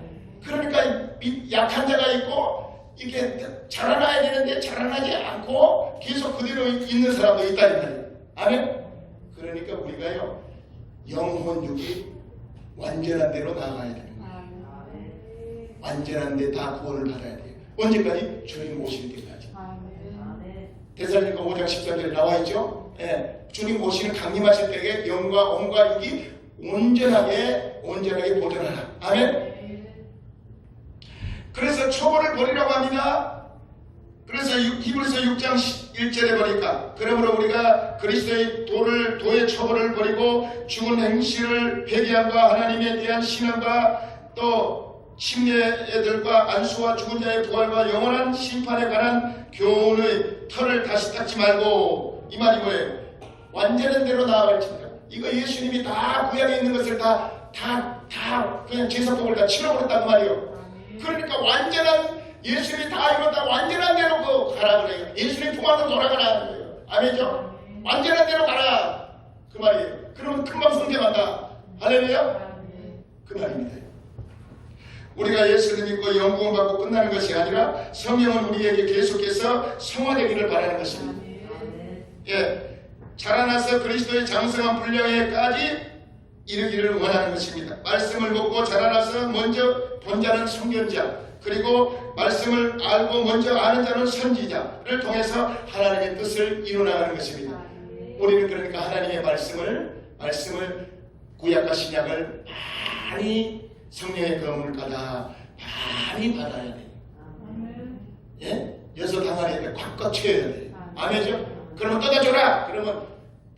Speaker 1: 그러니까 약한 자가 있고 이게 자라나야 되는데 자라나지 않고 계속 그대로 있는 사람도 있다는 거예요. 아멘? 그러니까 우리가요 영혼육이 완전한 대로 나아가야 되는 거예요. 완전한 데 다 구원을 받아야 돼요. 언제까지? 주님 오실 때까지. 데살로니가 5장 13절에 나와 있죠. 예, 주님 오시는 강림하실 때에 영과 온과 육이 온전하게 보존하라. 아멘? 그래서 초보를 버리라고 합니다. 그래서 히브리서 6장 1절에 보니까 그러므로 우리가 그리스도의 도의 초보를 버리고 죽은 행실을 회개함과 하나님에 대한 신앙과 또 침례들과 안수와 죽은 자의 부활과 영원한 심판에 관한 교훈의 털을 다시 닦지 말고 이 말이 뭐예요? 완전한 대로 나아갈지니라. 이거 예수님이 다 구약에 있는 것을 다 그냥 제사법을 다 치러버렸단 말이에요. 그러니까 완전한 예수님이 다 이뤘다 완전한 대로 가라 그래요. 예수님 품 안으로 돌아가라 그래요. 아멘이죠? 완전한 대로 가라 그 말이에요. 그러면 금방 성장한다. 할렐루야? 그 말입니다. 우리가 예수를 믿고 영구원 받고 끝나는 것이 아니라 성령은 우리에게 계속해서 성화되기를 바라는 것입니다. 예, 자라나서 그리스도의 장성한 분량에까지 이르기를 원하는 것입니다. 말씀을 먹고 자라나서 먼저 본 자는 선견자 그리고 말씀을 알고 먼저 아는 자는 선지자를 통해서 하나님의 뜻을 이루어나가는 것입니다. 우리는 그러니까 하나님의 말씀을 구약과 신약을 많이 성령의 검을 받아 많이 받아야 돼요. 예? 여섯 항아리에 꽉꽉 채워야 돼요. 아멘이죠? 그러면 떠다줘라. 그러면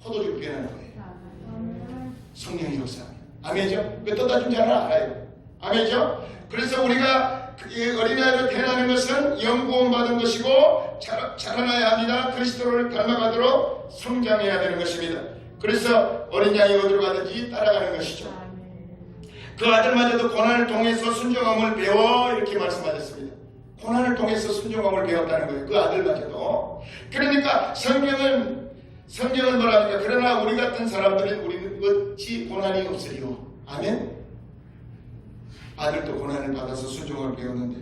Speaker 1: 포도주를 변하는 거예요. 성령의 역사입니다. 아멘이죠? 왜 떠다준 줄 알아요? 아멘이죠? 그래서 우리가 어린아이를 태어나는 것은 영구원 받은 것이고 자라나야 합니다. 그리스도를 닮아가도록 성장해야 되는 것입니다. 그래서 어린 양이 어디로 가든지 따라가는 것이죠. 그 아들마저도 고난을 통해서 순종함을 배워 이렇게 말씀하셨습니다. 고난을 통해서 순종함을 배웠다는 거예요. 그 아들마저도. 그러니까 성경은 뭐랍니까? 그러나 우리 같은 사람들은 우리는 어찌 고난이 없으리요. 아멘? 아들도 고난을 받아서 순종을 배웠는데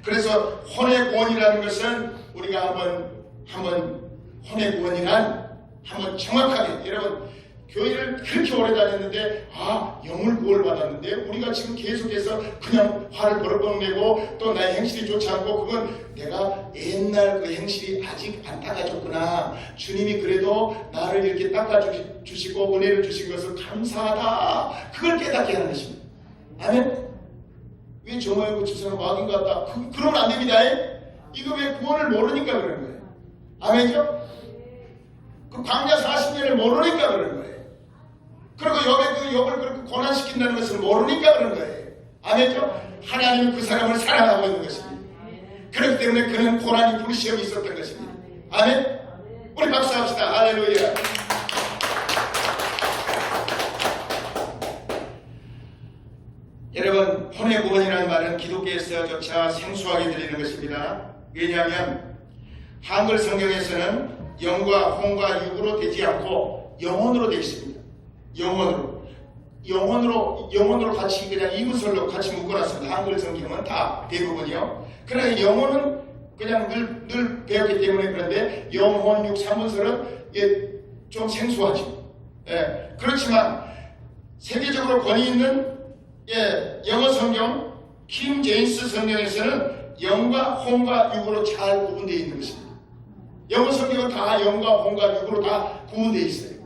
Speaker 1: 그래서 혼의 구원이라는 것은 우리가 한번 혼의 구원이란 한번 정확하게 여러분 교회를 그렇게 오래 다녔는데 영을 구원을 받았는데 우리가 지금 계속해서 그냥 화를 버럭버럭 내고 또 나의 행실이 좋지 않고 그건 내가 옛날 그 행실이 아직 안 닦아졌구나. 주님이 그래도 나를 이렇게 닦아주시고 은혜를 주신 것을 감사하다. 그걸 깨닫게 하는 것입니다. 아멘. 왜 저 모양이고 저 사람 마귀인 것 같다. 그러면 안 됩니다. 이거 왜 구원을 모르니까 그런 거예요. 아멘이죠? 그 광야 40년을 모르니까 그런 거예요. 그리고 욥을 그렇게 고난시킨다는 것을 모르니까 그런 거예요. 아멘이죠? 하나님은 그 사람을 사랑하고 있는 것입니다. 그렇기 때문에 그는 고난이 불시험이 있었던 것입니다. 아멘? 우리 박수합시다. 할렐루야. 여러분, 혼의 구원이라는 말은 기독교에서조차 생소하게 들리는 것입니다. 왜냐하면 한글 성경에서는 영과 혼과 육으로 되지 않고 영혼으로 되어 있습니다. 영혼으로 같이 그냥 이구설로 같이 묶어놨습니다. 한글 성경은 다 대부분이요. 그러나 영혼은 그냥 늘 배웠기 때문에 그런데 영혼, 육, 삼문설은 좀 생소하죠. 그렇지만 세계적으로 권위 있는 영어 성경 킹 제임스 성경에서는 영과 혼과 육으로 잘 구분되어 있는 것입니다. 영어 성경은 다 영과 혼과 육으로 다 구분되어 있어요.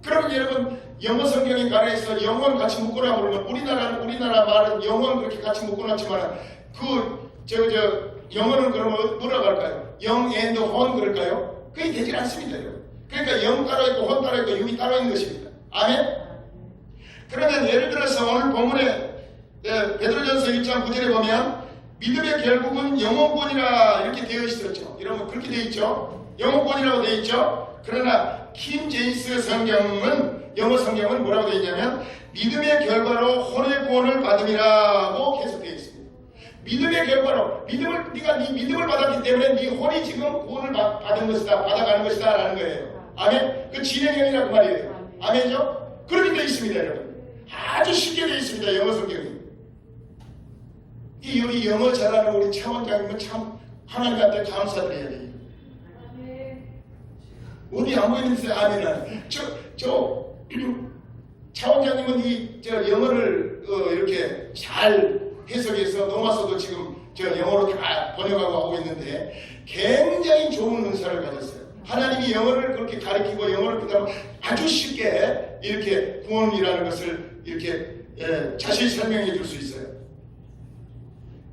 Speaker 1: 그러면 여러분 영어 성경에 가려서 영혼 같이 묶으라고 그러면 우리나라 말은 영혼 그렇게 같이 묶어놨지만 영어는 그러면 뭐라고 할까요? 영 앤드 혼 그럴까요? 그게 되질 않습니다. 여러분. 그러니까 영 따로 있고 혼 따로 있고 육이 따로 있는 것입니다. 아멘? 그러면 예를 들어서 오늘 본문에 베드로전서 1장 9절에 보면 믿음의 결국은 영혼권이라 이렇게 되어 있었죠. 여러분 그렇게 되어 있죠. 영혼권이라고 되어 있죠. 그러나 킹 제임스 성경은 영어 성경은 뭐라고 되어 있냐면 믿음의 결과로 혼의 구원을 받음이라고 계속 되어 있습니다. 믿음의 결과로 네가 네 믿음을 받았기 때문에 네 혼이 지금 구원을 받은 것이다. 받아가는 것이다 라는 거예요. 아멘? 그 진행형이라고 말이에요. 아멘이죠? 그렇게 되어 있습니다. 여러분 아주 쉽게 되어 있습니다. 영어 성경이. 우리 영어 잘하는 우리 차원장님은 참 하나님한테 감사드려야 돼요. 어디 안 보이는데 아멘은. 차원장님은 영어를 이렇게 잘 해석해서 넘어서도 지금 영어로 다 번역하고 하고 있는데 굉장히 좋은 은사를 가졌어요. 하나님이 영어를 그렇게 가르치고 영어를 그다음 아주 쉽게 이렇게 구원이라는 것을 이렇게 자세히 설명해 줄 수 있어요.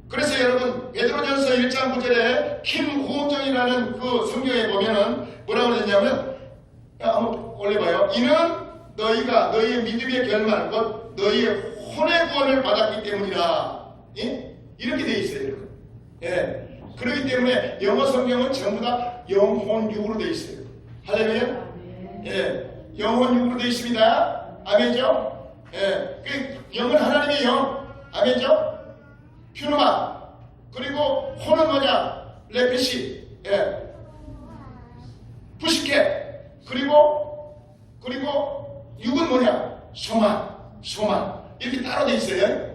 Speaker 1: 그래서 여러분 베드로전서 1장 9절에 김호정이라는 그 성경에 보면은 뭐라고 그랬냐면 한번 올려봐요. 이는 너희가 너희의 믿음의 결말 곧 너희의 혼의 구원을 받았기 때문이라. 이렇게 되어 있어요. 여러분. 그렇기 때문에 영어 성경은 전부 다 영혼 육으로 되어 있어요. 할렐루야. 영혼 육으로 되어 있습니다. 아멘이죠? 영은 하나님의 영. 아멘이죠? 퓨르마. 그리고 혼은 뭐냐? 레피시. 부시케. 그리고 육은 뭐냐? 소만. 이렇게 따로 되어 있어요.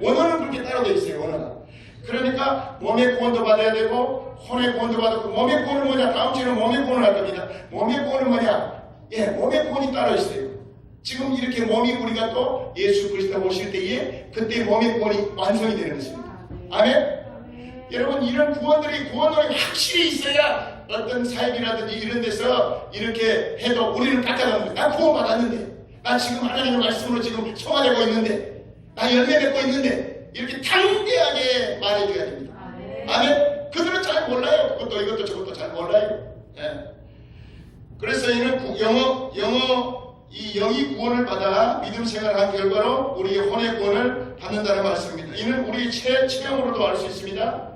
Speaker 1: 원어는 그렇게 따로 되어 있어요. 원어는. 그러니까 몸의 구원도 받아야 되고 혼의 구원도 받고 몸의 구원은 뭐냐? 다음 주에는 몸의 구원을 할 겁니다. 몸의 구원은 뭐냐? 몸의 구원이 따로 있어요. 지금 이렇게 몸이 우리가 또 예수 그리스도 오실 때에 그때 몸의 구원이 완성이 되는 것입니다. 아멘? 여러분 이런 구원들이 확실히 있어야 어떤 사역이라든지 이런 데서 이렇게 해도 우리는 깎아가는 거예요. 나 구원 받았는데 나 지금 하나님의 말씀으로 지금 소화되고 있는데 나 열매 맺고 있는데 이렇게 당대하게 말해줘야 됩니다. 아멘? 그들은 잘 몰라요. 그것도 이것도 저것도 잘 몰라요. 그래서 이는 이 영이 구원을 받아 믿음 생활한 결과로 우리의 혼의 구원을 받는다는 말씀입니다. 이는 우리의 체험으로도 알 수 있습니다.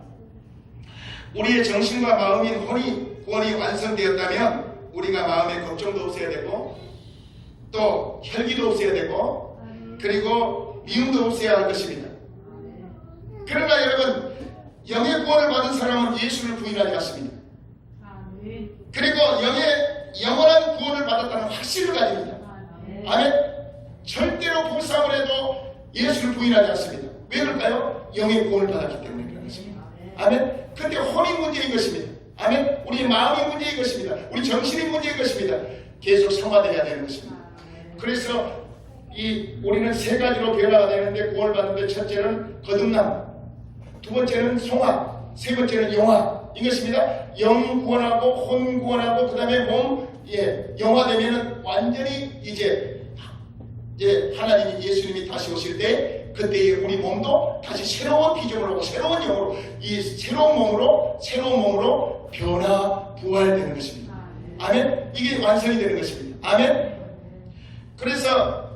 Speaker 1: 우리의 정신과 마음인 혼이 구원이 완성되었다면 우리가 마음에 걱정도 없어야 되고 또 혈기도 없어야 되고 그리고 미움도 없어야 할 것입니다. 그러나 여러분 영의 구원을 받은 사람은 예수를 부인하지 않습니다. 그리고 영원한 구원을 받았다는 확신을 가집니다. 아멘. 절대로 불쌍을 해도 예수를 부인하지 않습니다. 왜 그럴까요? 영의 구원을 받았기 때문에 그런 것입니다. 아멘. 근데 혼이 문제인 것입니다. 아멘. 우리의 마음이 문제인 것입니다. 우리 정신이 문제인 것입니다. 계속 성화되어야 되는 것입니다. 그래서 우리는 세 가지로 변화가 되는데 구원을 받는데 첫째는 거듭남, 두 번째는 송화, 세 번째는 영화 이것입니다. 영 구원하고 혼 구원하고 그 다음에 몸 영화되면은 완전히 이제 하나님이 예수님이 다시 오실 때 그때에 우리 몸도 다시 새로운 피조물로 새로운 영으로 이 새로운 몸으로 변화 부활되는 것입니다. 아멘. 이게 완성이 되는 것입니다. 아멘. 그래서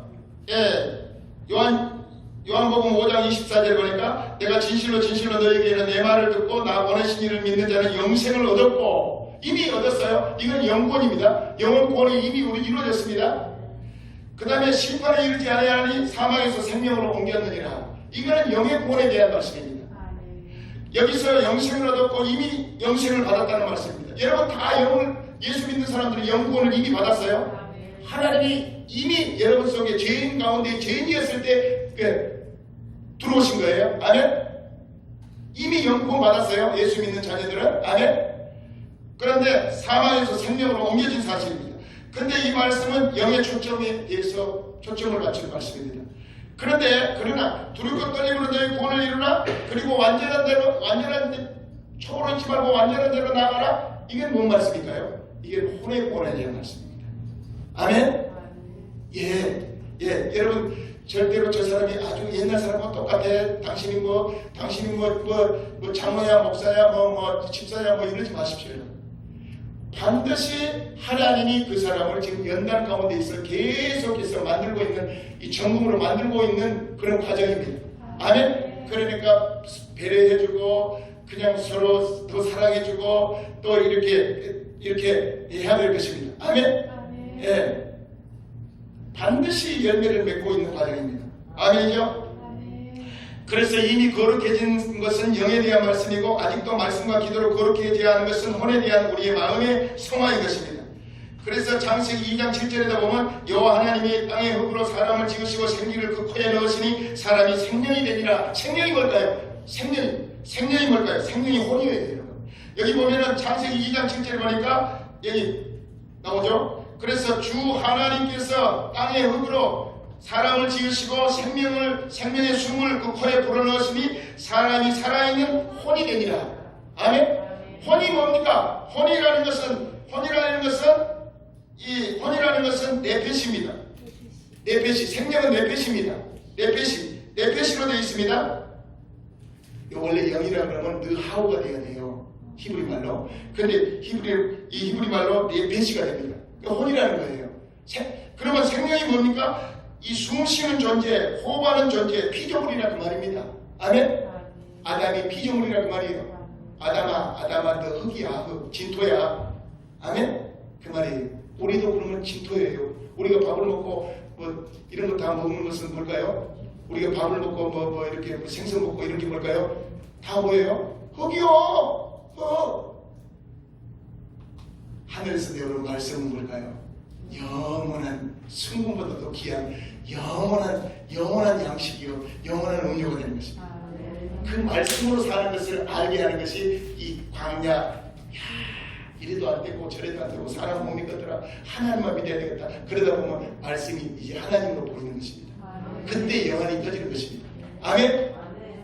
Speaker 1: 요한복음 5장 24절 보니까 내가 진실로 너희에게 이르노니 내 말을 듣고 나 보내신 이를 믿는 자는 영생을 얻었고 이미 얻었어요. 이건 영권입니다. 영원권이 이미 이루어졌습니다. 그 다음에 심판에 이르지 아니하니 사망에서 생명으로 옮겼느니라. 이거는 영의 구원에 대한 말씀입니다. 여기서 영생을 얻었고 이미 영생을 받았다는 말씀입니다. 여러분 다 예수 믿는 사람들은 영구원을 이미 받았어요. 하나님이 이미 여러분 속에 죄인 가운데 죄인이었을 때 들어오신 거예요. 아멘. 이미 영구원 받았어요. 예수 믿는 자녀들은. 아멘. 그런데 사망에서 생명으로 옮겨진 사실입니다. 그런데 이 말씀은 영의 초점에 대해서 초점을 맞추는 말씀입니다. 그러나 두려워 떨림으로 너희 구원을 이루라. 그리고 초월하지 말고 완전한 대로 나가라. 이게 뭔 말씀일까요? 이게 혼의 구원에 대한 말씀입니다. 아멘. 여러분 절대로 저 사람이 아주 옛날 사람과 똑같아. 당신이 장로야 목사야 집사야 이러지 마십시오. 반드시 하나님이 그 사람을 지금 연단 가운데 있어 계속해서 만들고 있는 이 전공으로 만들고 있는 그런 과정입니다. 아멘. 그러니까 배려해주고 그냥 서로 더 사랑해주고 또 이렇게 해야 될 것입니다. 아멘. 반드시 열매를 맺고 있는 과정입니다. 아멘이죠? 그래서 이미 거룩해진 것은 영에 대한 말씀이고 아직도 말씀과 기도로 거룩해지지 않은 것은 혼에 대한 우리의 마음의 성화인 것입니다. 그래서 창세기 2장 7절에다 보면 여호와 하나님이 땅의 흙으로 사람을 지으시고 생기를 그 코에 넣으시니 사람이 생명이 되니라. 생명이 뭘까요? 생명이 뭘까요? 생명이 혼이에요. 여기 보면은 창세기 2장 7절에 보니까 여기 나오죠? 그래서 주 하나님께서 땅의 흙으로 사람을 지으시고 생명의 숨을 그 코에 불어넣으시니 사람이 살아있는 혼이 되니라. 아멘. 혼이 뭡니까? 혼이라는 것은 내펫입니다. 내펫이 생명은 내펫입니다. 내펫으로 되어 있습니다. 원래 영이라 그러면 느하우가 되어야 돼요. 히브리 말로. 근데 히브리 말로 내펫이가 됩니다. 혼이라는 거예요. 그러면 생명이 뭡니까? 이 숨쉬는 존재, 호흡하는 존재, 피조물이라 그 말입니다. 아멘? 아담이 피조물이라 그 말이에요. 아담아 너 흙이야, 흙, 진토야. 아멘? 그 말이에요. 우리도 그러면 진토예요. 우리가 밥을 먹고 이런 거 다 먹는 것은 뭘까요? 우리가 밥을 먹고 이렇게 생선 먹고 이런 게 뭘까요? 다 뭐예요? 흙이요. 흙. 하늘에서 내려오는 말씀은 뭘까요? 영원한 승분보다 더 귀한 영원한 양식이요 영원한 음료가 되는 것입니다. 그 말씀으로 사는 것을 알게 하는 것이 이 광야. 이래도 안 되고 저래도 안 되고 사람 몸이 것들아 하나님만 믿어야 되겠다. 그러다 보면 말씀이 이제 하나님으로 보이는 것입니다. 그때 영원히 터지는 것입니다. 아멘.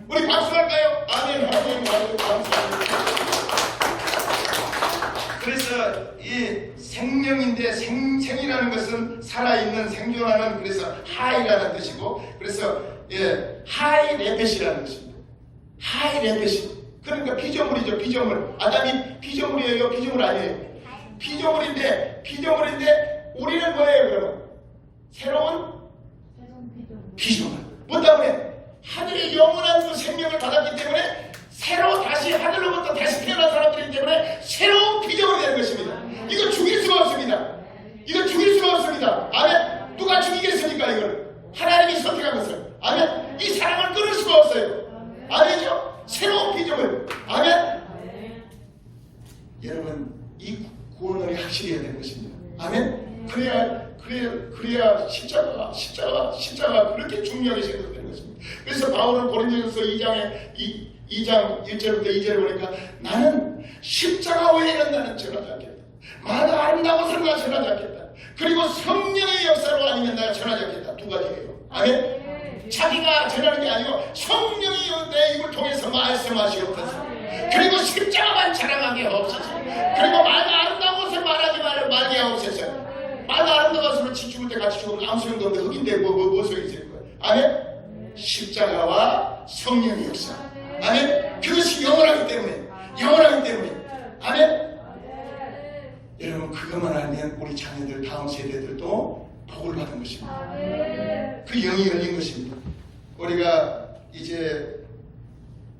Speaker 1: 우리 박수할까요? 아멘. 하나님 감사합니다. 그래서 이 생명인데 생이라는 것은 살아있는 생존하는 그래서 하이라는 뜻이고 그래서 하이 레펫이라는 것입니다. 하이 레펫이 그러니까 피조물이죠. 피조물. 아담이 피조물이에요. 피조물 아니에요. 피조물인데 우리는 뭐예요? 그러면 새로운 피조물. 뭐 때문에? 하늘의 영원한 그 생명을 받았기 때문에 새로 다시 하늘로부터 다시 태어난 사람들이기 때문에 새로운 피조물이 되는 것입니다. 이거 죽일 수가 없습니다. 아멘. 누가 죽이겠습니까? 이걸 하나님이 선택한 것을. 아멘. 이 사랑을 끊을 수가 없어요. 아멘이죠? 새로운 피조물. 아멘. 여러분 이 구원을 확실히 해야 되는 것입니다. 아멘. 그래야 십자가 그렇게 중요하게 생각되는 것입니다. 그래서 바울은 고린도전서 2장 1절부터 2절을 보니까 나는 십자가 외에는 나는 전하지 않겠다. 많은 아름다운 것을 나 전하지 않겠다. 그리고 성령의 역사로 아니면 내가 전하지 않겠다. 두 가지예요. 아멘. 자기가 전하는 게 아니고 성령이 내 입을 통해서 말씀하시옵소서. 그리고 십자가만 자랑하게 없어서. 그리고 말가 아름다운 것을 말하지 말게 없어서. 말가 아름다운 것으로 지죽을 때 같이 죽으면 아무 소용도 없는데 흑인데 뭐 소용이 있을 거예요. 아멘. 십자가와 성령의 역사. 아멘. 그것이 영원하기 때문에. 아멘. 여러분 그것만 알면 우리 자녀들 다음 세대들도 복을 받은 것입니다. 그 영이 열린 것입니다. 우리가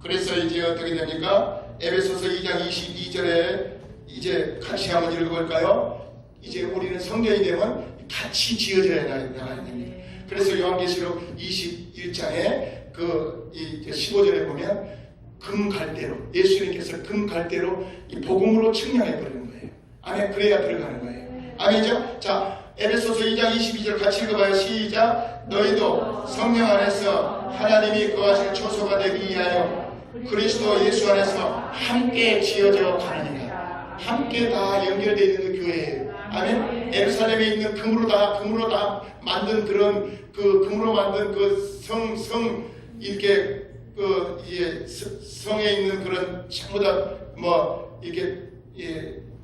Speaker 1: 그래서 이제 어떻게 됩니까? 에베소서 2장 22절에 이제 같이 한번 읽어볼까요? 이제 우리는 성전이 되면 같이 지어져야 나가야 됩니다. 그래서 요한계시록 21장에 그 15절에 보면 금갈대로 예수님께서 금갈대로 이 복음으로 측량해 버리는 거예요. 아멘. 그래야 들어가는 거예요. 아멘이죠? 자, 에베소서 2장 22절 같이 읽어봐요. 시작. 너희도 성령 안에서 하나님이 거하실 초소가 되기 위하여 그리스도 예수 안에서 함께 지어져 가느니라. 함께 다 연결되어 있는 그 교회예요. 아멘. 예루살렘에 있는 금으로 다 만든 그런 금으로 만든 이렇게 성에 있는 그런 전부 다 이렇게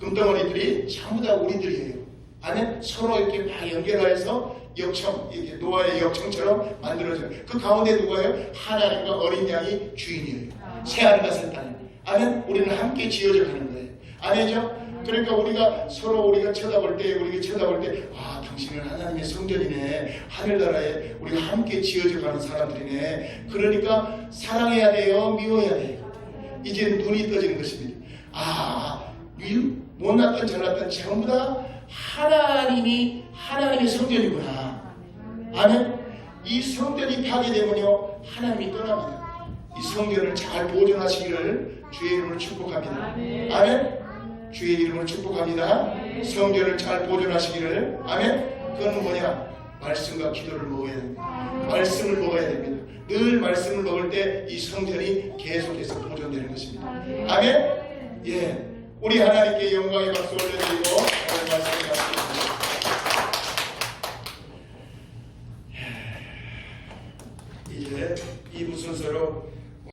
Speaker 1: 금덩어리들이 전부 다 우리들이에요. 아멘. 서로 이렇게 막 연결해서 역청, 이렇게 노아의 역청처럼 만들어져요. 그 가운데 누가요? 하나님과 어린 양이 주인이에요. 새하늘과 새 땅. 아멘. 우리는 함께 지어져 가는 거예요. 아멘이죠? 그러니까 우리가 쳐다볼 때, 아, 당신은 하나님의 성전이네. 하늘나라에 우리가 함께 지어져 가는 사람들이네. 그러니까 사랑해야 돼요? 미워해야 돼요? 이제 눈이 떠지는 것입니다. 아, 못났던 잘났던 전부 다 하나님의 성전이구나. 아멘. 이 성전이 파괴되면요 하나님이 떠납니다. 이 성전을 잘 보존하시기를 주의 이름으로 축복합니다. 아멘. 주의 이름으로 축복합니다. 성전을 잘 보존하시기를. 아멘. 그건 뭐냐? 말씀과 기도를 먹어야 됩니다. 말씀을 먹어야 됩니다. 늘 말씀을 먹을 때 이 성전이 계속해서 보존되는 것입니다. 아멘. 예, 우리 하나님께 영광의 박수 올려드리고 오늘 말씀을 마치겠습니다.